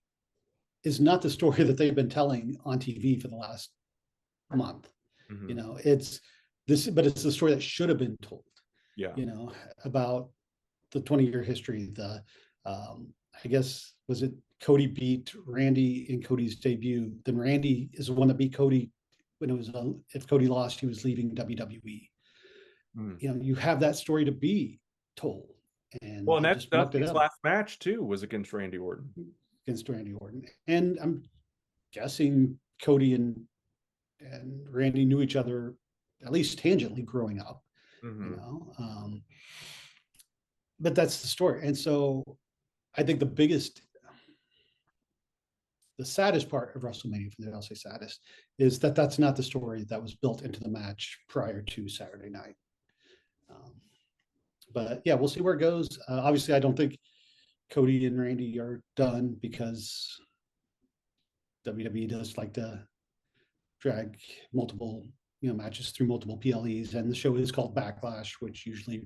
is not the story that they've been telling on TV for the last month. Hmm. It's this, but it's the story that should have been told, Yeah. about the 20-year history. I guess, was it Cody beat Randy in Cody's debut? Then Randy is the one that beat Cody when it was, if Cody lost, he was leaving WWE. Mm. You have that story to be told, and Well, and they that's just mucked it Dusty's up last match too was against Randy Orton. against Randy Orton. And I'm guessing Cody and Randy knew each other at least tangentially growing up, you Hmm. know. Um, but that's the story. And so I think the saddest part of WrestleMania, I'll say saddest, is that that's not the story that was built into the match prior to Saturday night. Um, but yeah, we'll see where it goes. Obviously, I don't think Cody and Randy are done because WWE does like to drag multiple matches through multiple PLEs, and the show is called Backlash, which usually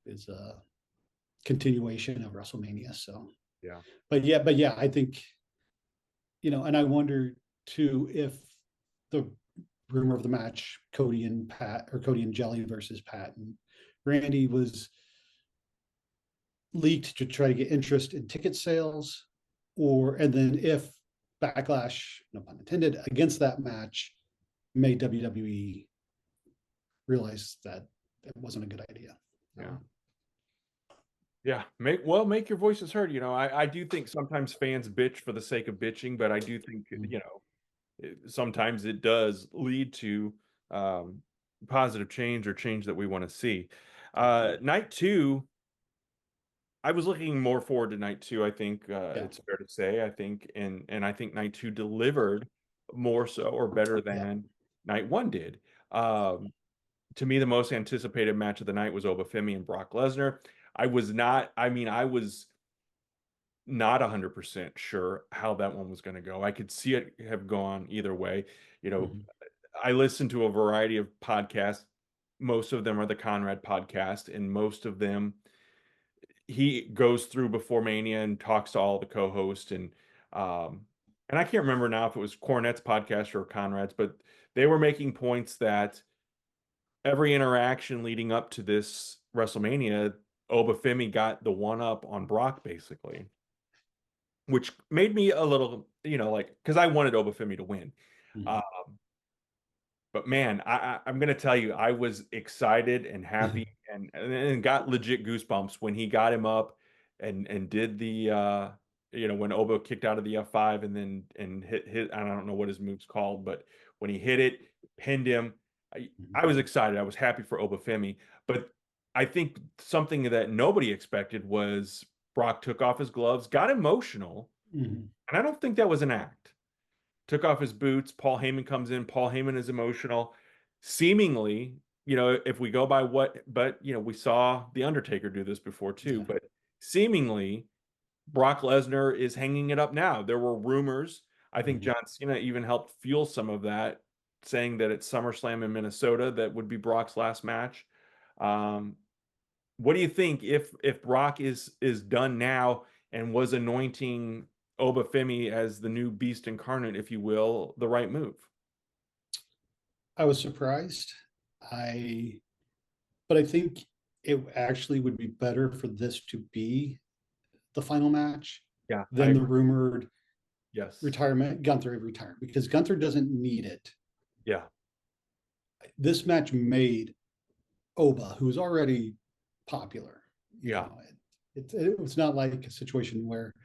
is a continuation of WrestleMania. So, Yeah. but yeah, I think and I wonder too if the rumor of the match, Cody and Pat, or Cody and Jelly versus Pat and Randy, was leaked to try to get interest in ticket sales, and then if Backlash, no pun intended, against that match made WWE realize that it wasn't a good idea. Yeah. Yeah, make your voices heard. I do think sometimes fans bitch for the sake of bitching, but I do think, sometimes it does lead to um, positive change or change that we want to see. Night two, I was looking more forward to night two. I think Yeah, it's fair to say. I think, and I think night two delivered more so or better yeah. than night one did. Um, to me, the most anticipated match of the night was Obafemi and Brock Lesnar. I was not 100% sure how that one was going to go. I could see it have gone either way. You know, Mhm. I listen to a variety of podcasts. Most of them are the Conrad podcast, and most of them he goes through before Mania and talks to all the co-hosts, um and I can't remember now if it was Cornette's podcast or Conrad's, but they were making points that every interaction leading up to this WrestleMania, Obafemi got the one up on Brock basically, which made me a little, like, because I wanted Obafemi to win. Mhm. Uh, but man, I'm gonna tell you, I was excited and happy and got legit goosebumps when he got him up and did the when Oba kicked out of the F5 and then hit I don't know what his move's called, but when he hit it, pinned him. Mhm. I was excited. I was happy for Obafemi, but I think something that nobody expected was Brock took off his gloves, got emotional, Mhm. and I don't think that was an act. Took off his boots. Paul Heyman comes in. Paul Heyman is emotional. Seemingly, if we go by what, but we saw The Undertaker do this before too, Yeah. but seemingly Brock Lesnar is hanging it up now. There were rumors. I think Mhm. John Cena even helped fuel some of that, saying that it's SummerSlam in Minnesota that would be Brock's last match. Um, what do you think if Brock is done now and was anointing Obafemi as the new beast incarnate, if you will, the right move? I was surprised. I, but I think it actually would be better for this to be the final match Yeah, I than the agree. rumored Yes. retirement, Gunther retired, because Gunther doesn't need it. Yeah. This match made Oba, who's already popular, you Yeah. know, it was not like a situation where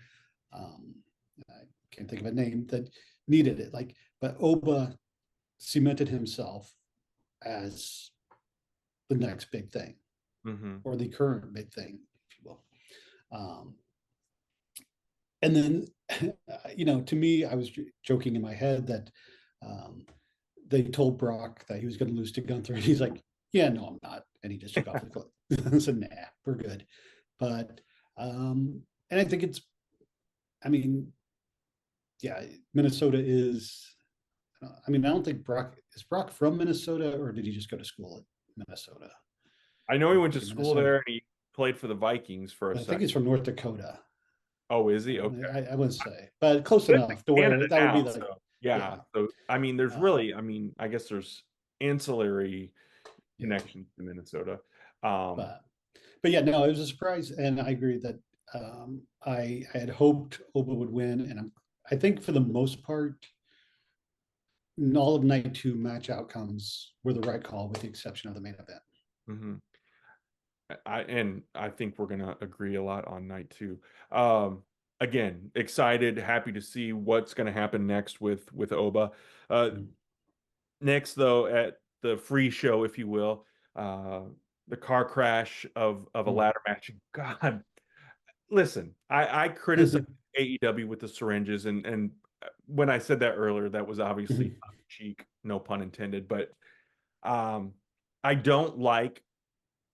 um, I can't think of a name that needed it. Like, but Oba cemented himself as the next big thing Hmm. or the current big thing, if you will. Um, and then, to me, I was joking in my head that um, they told Brock that he was going to lose to Gunther, and he's like, "Yeah, no, I'm not," and he just took off the clothes. I said, "Nah, we're good." But and I think it's, I mean, yeah, Minnesota is. I mean, I don't think Brock is Brock from Minnesota, or did he just go to school at Minnesota? I know he I'm went to thinking school Minnesota, there and he played for the Vikings for a but I think he's second. from North Dakota. Oh, is he? Okay. I wouldn't say, but close Lives in enough to Canada where that would be now, the, so yeah. yeah, So I mean, there's um, really, I guess there's ancillary yeah. connections to Minnesota. Um, But yeah, no, it was a surprise, and I agree that I had hoped Oba would win, and I think for the most part, in all of night two match outcomes were the right call, with the exception of the main event. mhm. I think we're gonna agree a lot on night two. Um, Again, excited, happy to see what's gonna happen next with Oba. Uh, Mm. Next, though, at the free show, if you will, uh, the car crash of a Mm. ladder match. God, listen, I criticize AEW with the syringes, and when I said that earlier, that was obviously tongue in cheek, no pun intended. But um, I don't like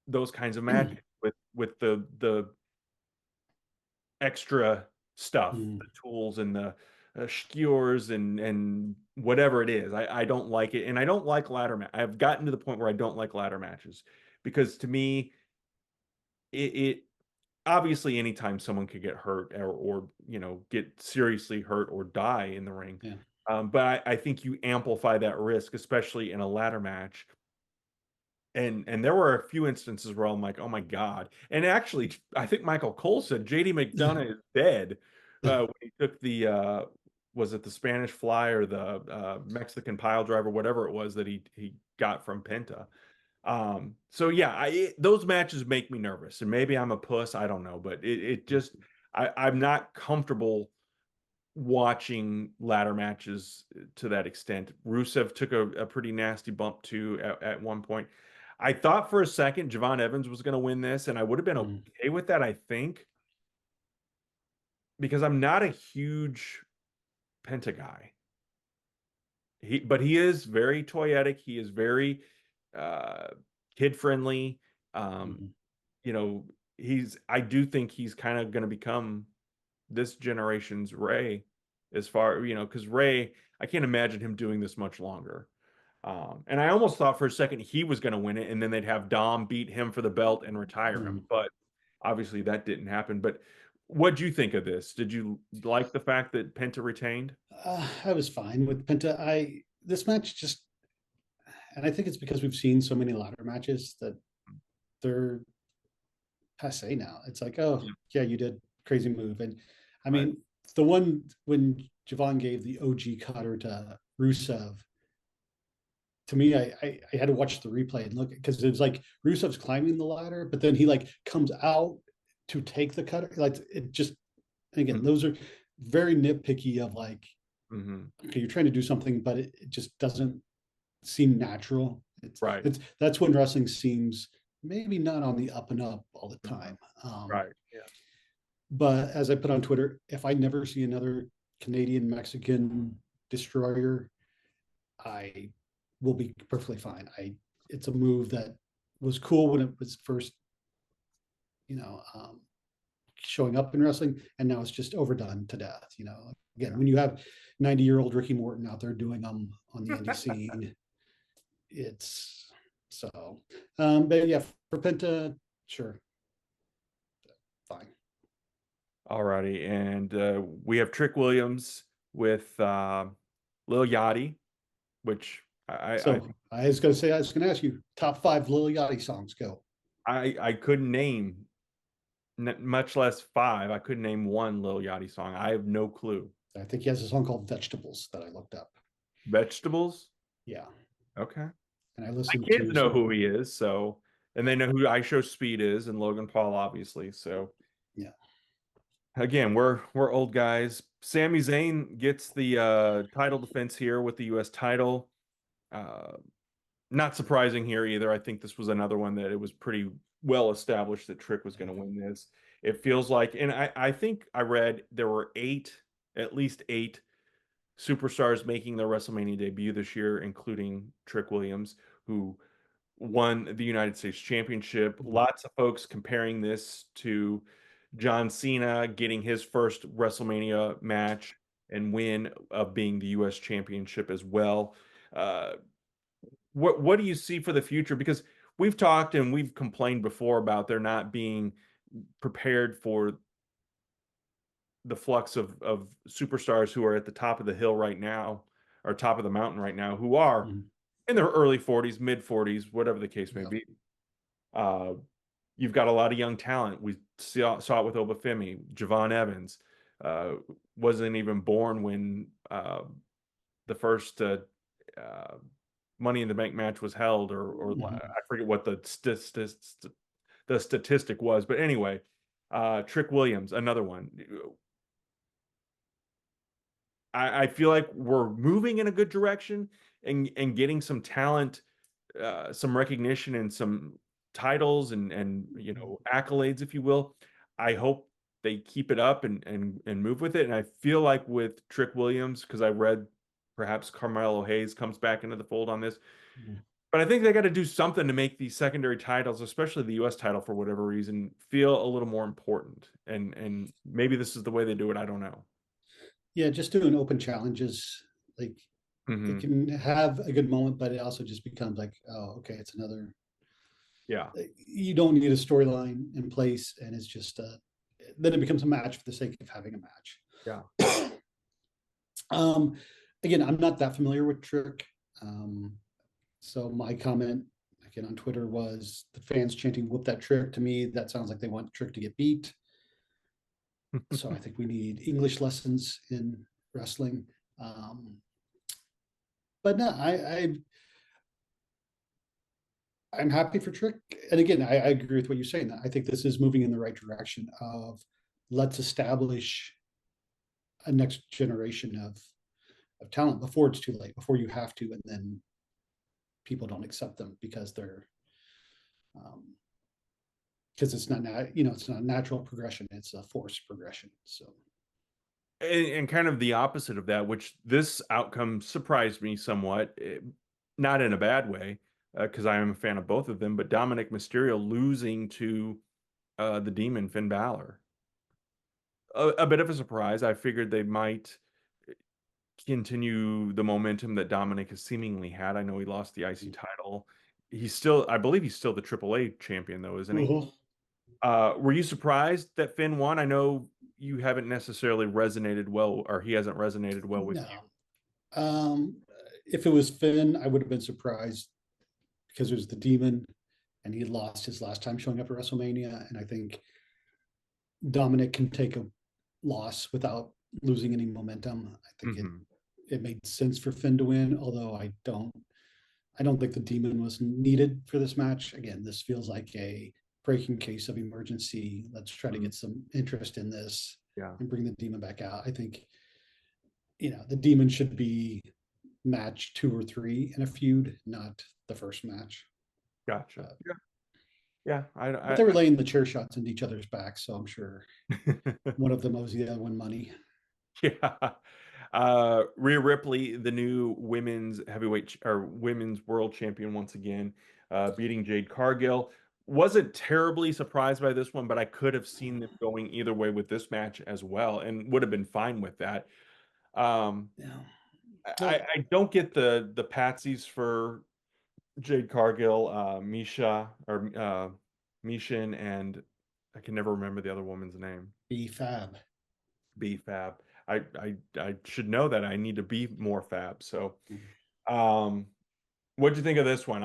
those kinds of matches with the extra stuff, Mm. the tools and the skewers and whatever it is. I don't like it, and I don't like ladder match. I've gotten to the point where I don't like ladder matches because to me, it obviously anytime someone could get hurt or get seriously hurt or die in the ring. Yeah. But I think you amplify that risk, especially in a ladder match. And there were a few instances where I'm like, oh my God. And actually, I think Michael Cole said JD McDonough is dead when he took the was it the Spanish fly or the Mexican pile driver, whatever it was that he got from Penta. So yeah, those matches make me nervous, and maybe I'm a puss, I don't know, but it just I'm not comfortable watching ladder matches to that extent. Rusev took a pretty nasty bump too at one point. I thought for a second Javon Evans was going to win this, and I would have been Mm. okay with that, I think, because I'm not a huge Penta guy. But he is very toyetic. He is very uh, kid friendly. Um, Mm. you know, I do think he's kind of going to become this generation's Ray as far, because Ray, I can't imagine him doing this much longer. And I almost thought for a second he was going to win it, and then they'd have Dom beat him for the belt and retire him. Mm. But obviously that didn't happen. But what do you think of this? Did you like the fact that Penta retained? I was fine with Penta. This match just, and I think it's because we've seen so many ladder matches that they're passe now. It's like, oh Yeah. yeah, you did crazy move, and I Right. mean the one when Javon gave the OG cutter to Rusev. To me, I had to watch the replay and look, because it was like Rusev's climbing the ladder, but then he like comes out to take the cutter. Like it just, and again, those are very nitpicky of like, Mm-hmm. okay, you're trying to do something, but it just doesn't seem natural. Right. That's when wrestling seems maybe not on the up and up all the Mhm. time. Right. Yeah. But as I put on Twitter, if I never see another Canadian Mexican destroyer, I will be perfectly fine. It's a move that was cool when it was first, you know, showing up in wrestling, and now it's just overdone to death. Again, when you have 90-year-old Ricky Morton out there doing them on the indie scene, it's so. But yeah, for Penta, sure, fine. Alrighty, and we have Trick Williams with Lil Yachty, which So I was going to say, I was going to ask you top 5 Lil Yachty songs. Go. I couldn't name, much less 5. I couldn't name one Lil Yachty song. I have no clue. I think he has a song called Vegetables that I looked up. Vegetables? Yeah, Okay. and I My listened kids to know some. who he is, so, and they know who I Show Speed is, and Logan Paul, obviously. So Yeah. again, we're old guys. Sami Zayn gets the title defense here with the U.S. title. Uh, Not surprising here either. I think this was another one that it was pretty well established that Trick was going to win this. It feels like, and I think I read there were at least eight superstars making their WrestleMania debut this year, including Trick Williams, who won the United States Championship. Lots of folks comparing this to John Cena getting his first WrestleMania match and win of being the U.S. Championship as well. Uh, what do you see for the future? Because we've talked and we've complained before about there not being prepared for the flux of superstars who are at the top of the hill right now, or top of the mountain right now, who are Mhm. in their early 40s, mid 40s, whatever the case may Yeah. be. Uh, you've got a lot of young talent. We saw it with Obafemi, Javon Evans, uh, wasn't even born when the first uh, Money in the Bank match was held, or Mhm. I forget what the statistic was, but anyway, Trick Williams, another one. I feel like we're moving in a good direction and getting some talent, some recognition, and some titles and accolades, if you will. I hope they keep it up and move with it. And I feel like with Trick Williams, because I read perhaps Carmelo Hayes comes back into the fold on this, Mhm. but I think they got to do something to make these secondary titles, especially the U.S. title for whatever reason, feel a little more important. And maybe this is the way they do it. I don't know. Yeah, just doing open challenges, like it Hmm. can have a good moment, but it also just becomes like, oh, okay, it's another. Yeah. You don't need a storyline in place, and it's just then it becomes a match for the sake of having a Yeah. match. um, Again, I'm not that familiar with Trick, so my comment again on Twitter was the fans chanting "Whoop that Trick." To me, that sounds like they want Trick to get beat. So I think we need English lessons in wrestling. Um, but no, I'm happy for Trick. And again, I agree with what you're saying. I think this is moving in the right direction of let's establish a next generation of talent before it's too late, before you have to, and then people don't accept them because they're um, because it's not it's not a natural progression, it's a forced progression. So And kind of the opposite of that, which this outcome surprised me somewhat, not in a bad way, because I am a fan of both of them, but Dominic Mysterio losing to the Demon Finn Balor. A bit of a surprise. I figured they might continue the momentum that Dominic has seemingly had. I know he lost the IC title. I believe he's still the AAA champion, though, isn't he? uh-huh. Were you surprised that Finn won? I know you haven't necessarily resonated well, or he hasn't resonated well with you. No. Um, if it was Finn, I would have been surprised because it was the Demon, and he lost his last time showing up at WrestleMania. And I think Dominic can take a loss without losing any momentum. I think Mhm. it made sense for Finn to win, although I don't think the Demon was needed for this match. Again, this feels like a breaking case of emergency. Let's try to Mhm. get some interest in this Yeah. and bring the Demon back out. I think the Demon should be match 2 or 3 in a feud, not the first match. Gotcha. Uh, Yeah. Yeah. but they were laying the chair shots into each other's backs, so I'm sure I one of them owes the other one money. yeah. Rhea Ripley, the new women's heavyweight or women's world champion once again, beating Jade Cargill. Wasn't terribly surprised by this one, but I could have seen them going either way with this match as well, and would have been fine with that. Um, Yeah. I don't get the patsies for Jade Cargill, Misha or Mishin, and I can never remember the other woman's name. Be fab. B Fab. I should know that I need to be more fab. So, um, what'd you think of this one?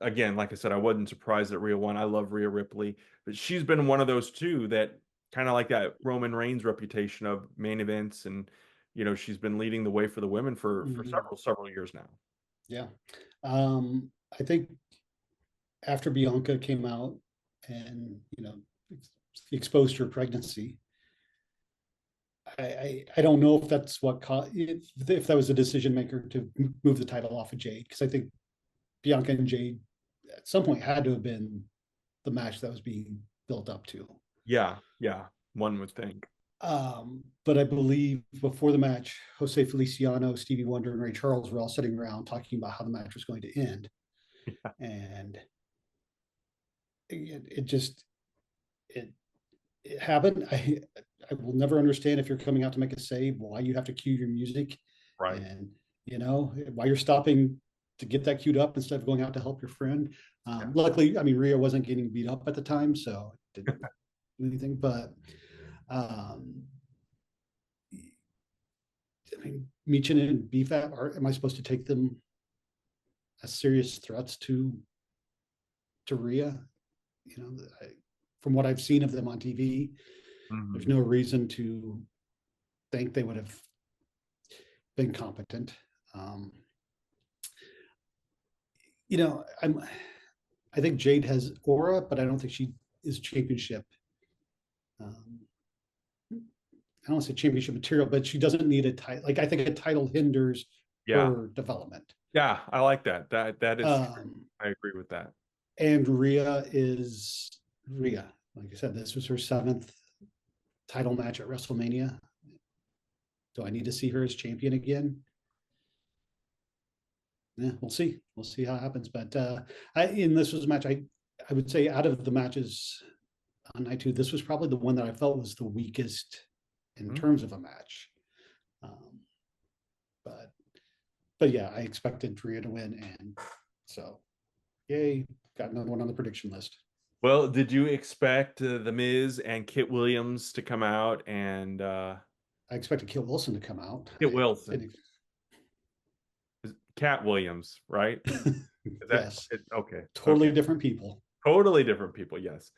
Again, like I said, I wasn't surprised that Rhea won. I love Rhea Ripley, but she's been one of those two that kind of like that Roman Reigns reputation of main events, and she's been leading the way for the women for Mhm. several years now. Yeah. I think after Bianca came out and, exposed her pregnancy, I don't know if that's what if that was a decision maker to move the title off of Jade, because I think Bianca and Jade at some point had to have been the match that was being built up to. Yeah, yeah, one would think. But I believe before the match, Jose Feliciano, Stevie Wonder, and Ray Charles were all sitting around talking about how the match was going to end, Yeah, and it just it it happened. I will never understand, if you're coming out to make a save, why you have to cue your music, right. and why you're stopping to get that queued up instead of going out to help your friend. Yeah, Luckily, I mean, Rhea wasn't getting beat up at the time, so it didn't do anything. But um, I mean, Michin and BFAP, am I supposed to take them as serious threats to Rhea? You know, from what I've seen of them on TV, there's mhm. no reason to think they would have been competent. Um, I think Jade has aura, but I don't think she is championship. Um, I don't want to say championship material, but she doesn't need a title. Like, I think a title hinders Yeah, her development. yeah, I like that. That is true. Um, I agree with that. and Rhea is Rhea. Like I said, this was her 7th title match at WrestleMania. Do I need to see her as champion again? Yeah, we'll see. We'll see how it happens. But in this was a match, I would say, out of the matches on night 2, this was probably the one that I felt was the weakest in Mm. terms of a match. Um, but but yeah, I expected Rhea to win, and so yay, got another one on the prediction list. Well, did you expect The Miz and Kit Williams to come out and I expected Kit Wilson to come out. Kit I Wilson, didn't. Cat Williams, right? Is that Yes, okay? Okay, totally different people. totally different people. Yes.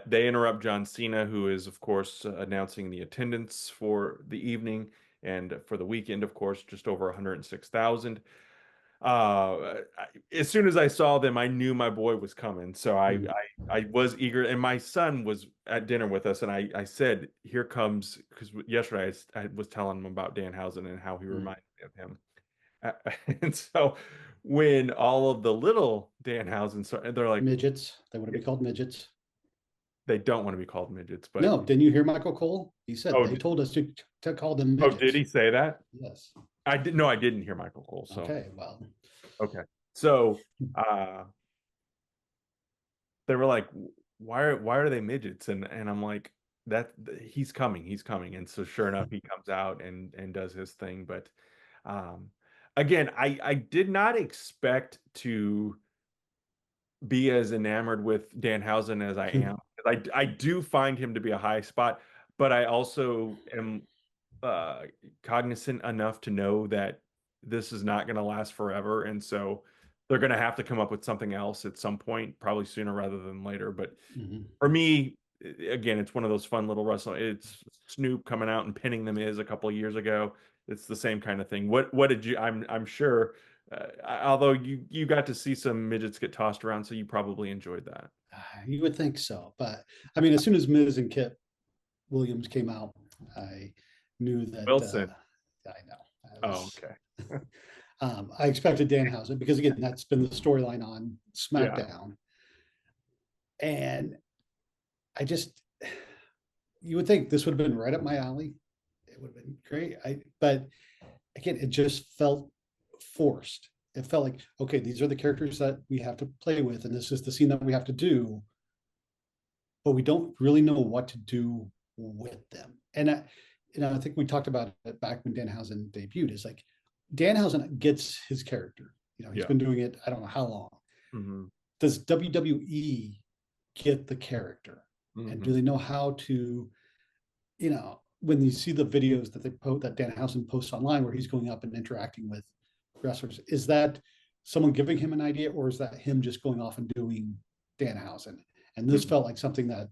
They interrupt John Cena, who is, of course, announcing the attendance for the evening and for the weekend, of course, just over 106,000. As soon as I saw them, I knew my boy was coming. So Mm, I was eager, and my son was at dinner with us, and I said, "Here comes," because yesterday I was telling him about Danhausen and how he mm. reminded me of him. And so when all of the little Danhausen, they're like, Midgets. They want to be called midgets. they don't want to be called midgets, but No, didn't you hear Michael Cole? He said oh, they told us to call them oh, did midgets. he say that? Yes. I didn't. No, I didn't hear Michael Cole. So Okay. Well. okay, so they were like, why are they midgets? And I'm like, that he's coming. And so sure enough, he comes out and does his thing. But um, again, I did not expect to be as enamored with Danhausen as I am. I do find him to be a high spot, but I also am uh, cognizant enough to know that this is not going to last forever, and so they're going to have to come up with something else at some point, probably sooner rather than later. But Mhm. for me, again, it's one of those fun little wrestling. It's Snoop coming out and pinning them is a couple of years ago. It's the same kind of thing. What did you? I'm sure. Although you got to see some midgets get tossed around, so you probably enjoyed that. You would think so, but I mean, as soon as Miz and Kit Williams came out, I knew that. Wilson. I know. Oh, okay. I expected Danhausen because again, that's been the storyline on Yeah. SmackDown. And I just, you would think this would have been right up my alley. It would have been great. But again, it just felt forced. It felt like, okay, these are the characters that we have to play with, and this is the scene that we have to do, but we don't really know what to do with them. And I think we talked about it back when Danhausen debuted. Is like Danhausen gets his character. He's Yeah. been doing it, I don't know how long. Hmm. Does WWE get the character? And do Hmm. they know how to, when you see the videos that that Danhausen posts online where he's going up and interacting with wrestlers, is that someone giving him an idea, or is that him just going off and doing Danhausen? And this Hmm. felt like something that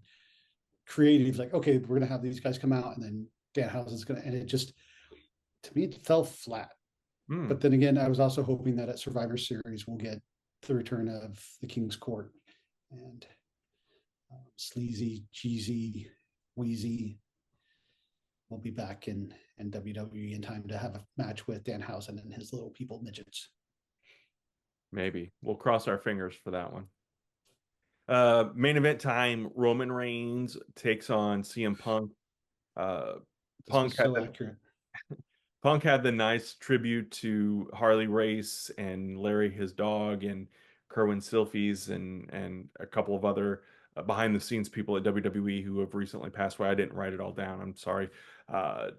creatives like, okay, we're gonna have these guys come out, and then Danhausen's gonna, and it just, to me, it fell flat. But Mm. then again, I was also hoping that at Survivor Series we'll get the return of the King's Court and sleazy, cheesy, wheezy will be back in WWE in time to have a match with Danhausen and his little people midgets. Maybe we'll cross our fingers for that one. Main event time: Roman Reigns takes on CM Punk. Uh, This Punk was had so the accurate. Punk had the nice tribute to Harley Race and Larry his dog and Kerwin Silfies and a couple of other behind the scenes people at WWE who have recently passed away. I didn't write it all down. I'm sorry uh,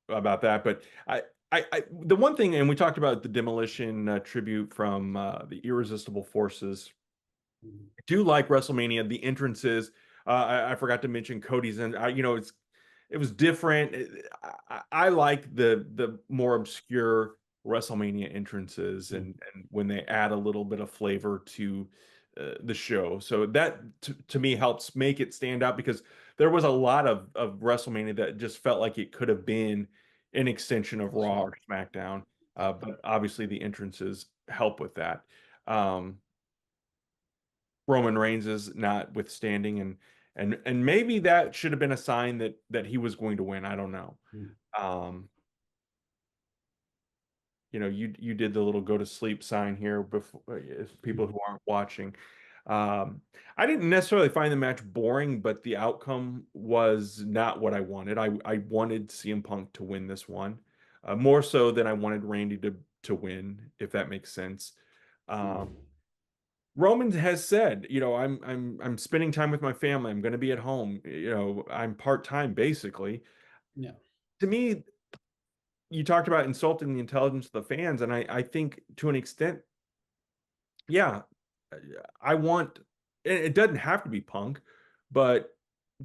about that, but the one thing, and we talked about the Demolition tribute from the Irresistible Forces. I do like WrestleMania, the entrances. I forgot to mention Cody's, and it was different. I like the more obscure WrestleMania entrances, and when they add a little bit of flavor to the show. So that to me helps make it stand out because there was a lot of WrestleMania that just felt like it could have been an extension of Raw or SmackDown. But obviously the entrances help with that. Um, Roman Reigns is notwithstanding, and maybe that should have been a sign that he was going to win. I don't know. Um, you did the little go to sleep sign here before if people who aren't watching. Um, I didn't necessarily find the match boring, but the outcome was not what I wanted. I wanted CM Punk to win this one, more so than I wanted Randy to win, if that makes sense. Um, Roman has said, I'm spending time with my family. I'm going to be at home. I'm part-time basically. Yeah. To me, you talked about insulting the intelligence of the fans, and I think to an extent, yeah, I want it doesn't have to be Punk, but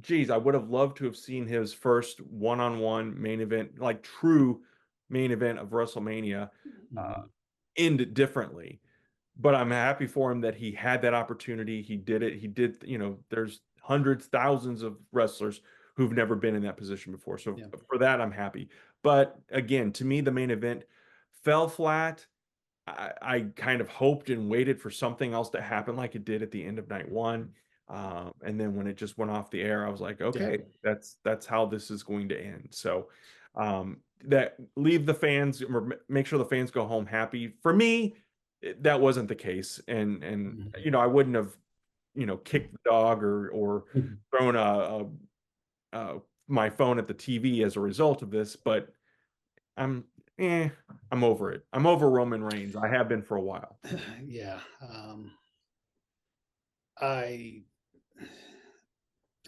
geez, I would have loved to have seen his first one-on-one main event, like true main event of WrestleMania, uh, Mhm. end differently. But I'm happy for him that he had that opportunity. He did it. He did, there's hundreds, thousands of wrestlers who've never been in that position before. So Yeah. for that, I'm happy. But again, to me, the main event fell flat. I kind of hoped and waited for something else to happen like it did at the end of night one. And then when it just went off the air, I was like, Yeah. okay, that's how this is going to end. So that leave the fans or make sure the fans go home happy. For me, that wasn't the case. And Mhm. I wouldn't have, kicked the dog or Mhm. thrown my phone at the TV as a result of this, but I'm I'm over it. I'm over Roman Reigns. I have been for a while. Yeah. I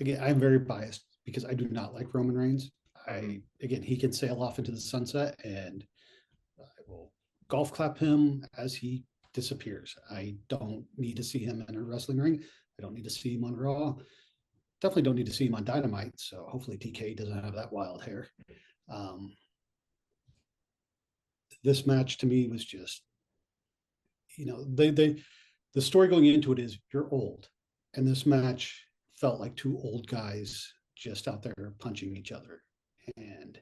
Again, I'm very biased because I do not like Roman Reigns. Mhm. Again, he can sail off into the sunset, and I will golf clap him as he disappears. I don't need to see him in a wrestling ring. I don't need to see him on Raw. Definitely don't need to see him on Dynamite. So hopefully TK doesn't have that wild hair. Um, this match to me was just, the story going into it is you're old, and this match felt like two old guys just out there punching each other, and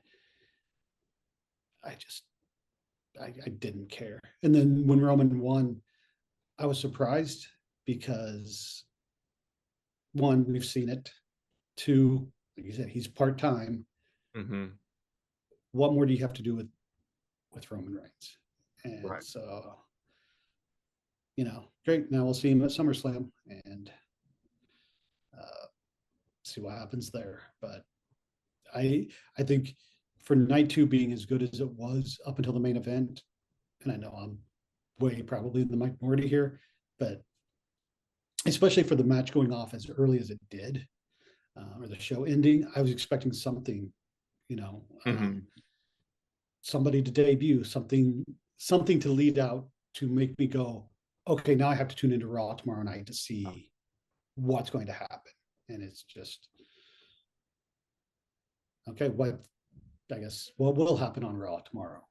I just I didn't care. And then when Roman won, I was surprised because one, we've seen it. Two, like you said, he's part time. Mhm. What more do you have to do with with Roman Reigns. And Right. so, great. Now we'll see him at SummerSlam and see what happens there. But I think for night two being as good as it was up until the main event, and I know I'm way probably in the minority here, but especially for the match going off as early as it did, or the show ending, I was expecting something, you know, Mhm. somebody to debut, something to lead out to make me go, okay, now I have to tune into Raw tomorrow night to see what's going to happen. And it's just okay, what will happen on Raw tomorrow?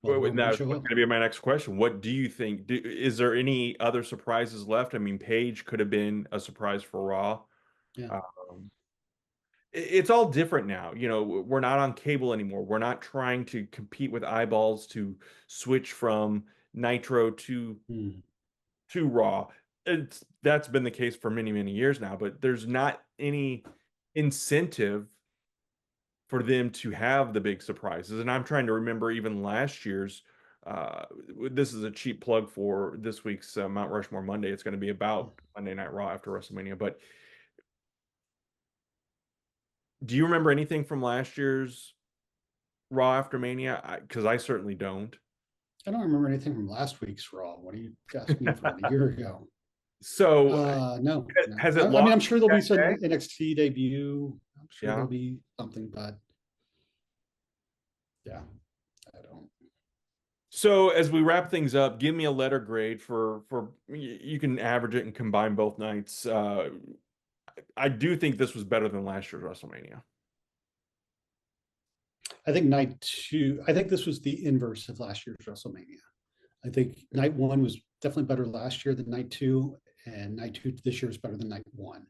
Will Well, Roman now show going up? to be my next question. What do you think? Is there any other surprises left? I mean, Paige could have been a surprise for Raw. Yeah. Um, it's all different now. We're not on cable anymore. We're not trying to compete with eyeballs to switch from Nitro Mm. to Raw. That's been the case for many, many years now, but there's not any incentive for them to have the big surprises. And I'm trying to remember even last year's. Uh, this is a cheap plug for this week's Mount Rushmore Monday. It's going to be about Monday Night Raw after WrestleMania. But do you remember anything from last year's Raw after Mania? Because I certainly don't. I don't remember anything from last week's Raw. What are you asking me for a year ago? So No, no. has it I mean, lost I'm sure there'll be that some day? NXT debut. I'm sure Yeah. there'll be something, but yeah, I don't. So as we wrap things up, give me a letter grade for you can average it and combine both nights. I do think this was better than last year's WrestleMania. I think night two. I think this was the inverse of last year's WrestleMania. I think night one was definitely better last year than night two, and night two this year is better than night one.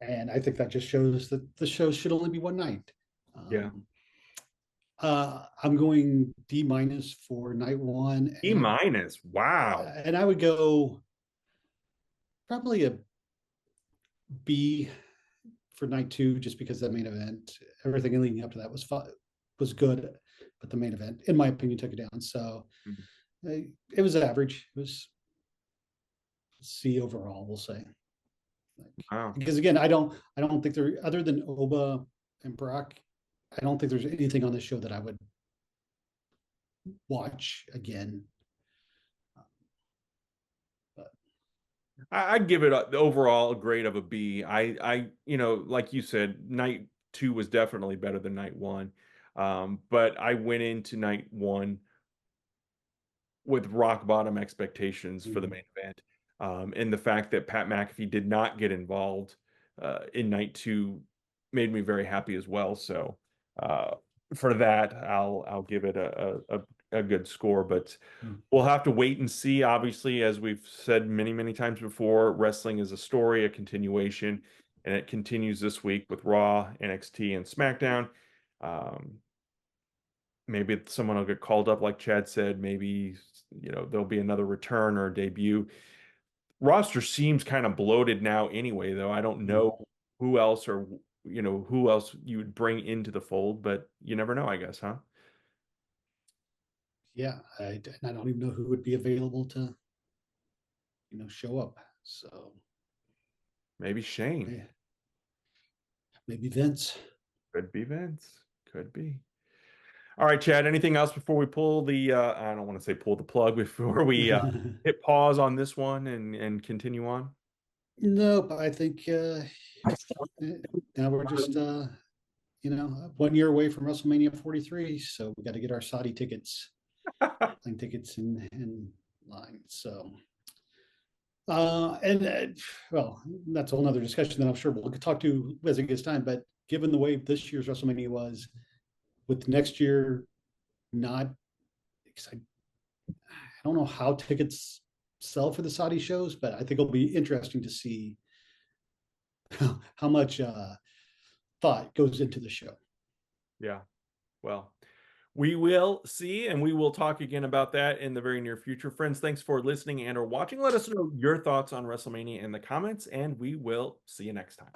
And I think that just shows that the show should only be one night. Yeah. Um, I'm going D minus for night one, E minus. Wow. and I would go probably a B for night two, just because that main event, everything leading up to that was good, but the main event, in my opinion, took it down. So Mhm. it was average. It was C overall, we'll say. Wow. Because again, I don't think there, other than Oba and Brock, I don't think there's anything on this show that I would watch again. But I'd give it the overall a grade of a B. Like you said, night two was definitely better than night one. But I went into night one with rock bottom expectations for the mm, main event. And the fact that Pat McAfee did not get involved in night two made me very happy as well. So uh, for that, I'll give it a good score. But mm, we'll have to wait and see. Obviously, as we've said many, many times before, wrestling is a story, a continuation, and it continues this week with Raw, NXT, and SmackDown. Um, maybe someone will get called up, like Chad said. Maybe there'll be another return or a debut. Roster seems kind of bloated now, anyway. Though I don't mm. know who else or who else you would bring into the fold, but you never know, I guess, huh? Yeah, I don't even know who would be available to show up. So Maybe Shane. yeah, maybe Vince. Could be Vince. Could be. All right, Chad, anything else before we pull the I don't want to say pull the plug, before we hit pause on this one and continue on? Nope, I think now we're just 1 year away from WrestleMania 43, so we got to get our Saudi tickets, plane tickets in line. So and well, that's a whole nother discussion that I'm sure we'll talk to as it gets time. But given the way this year's WrestleMania was, with next year not, because I don't know how tickets sell for the Saudi shows, but I think it'll be interesting to see how much thought goes into the show. Yeah. Well, we will see, and we will talk again about that in the very near future. Friends, thanks for listening and or watching. Let us know your thoughts on WrestleMania in the comments, and we will see you next time.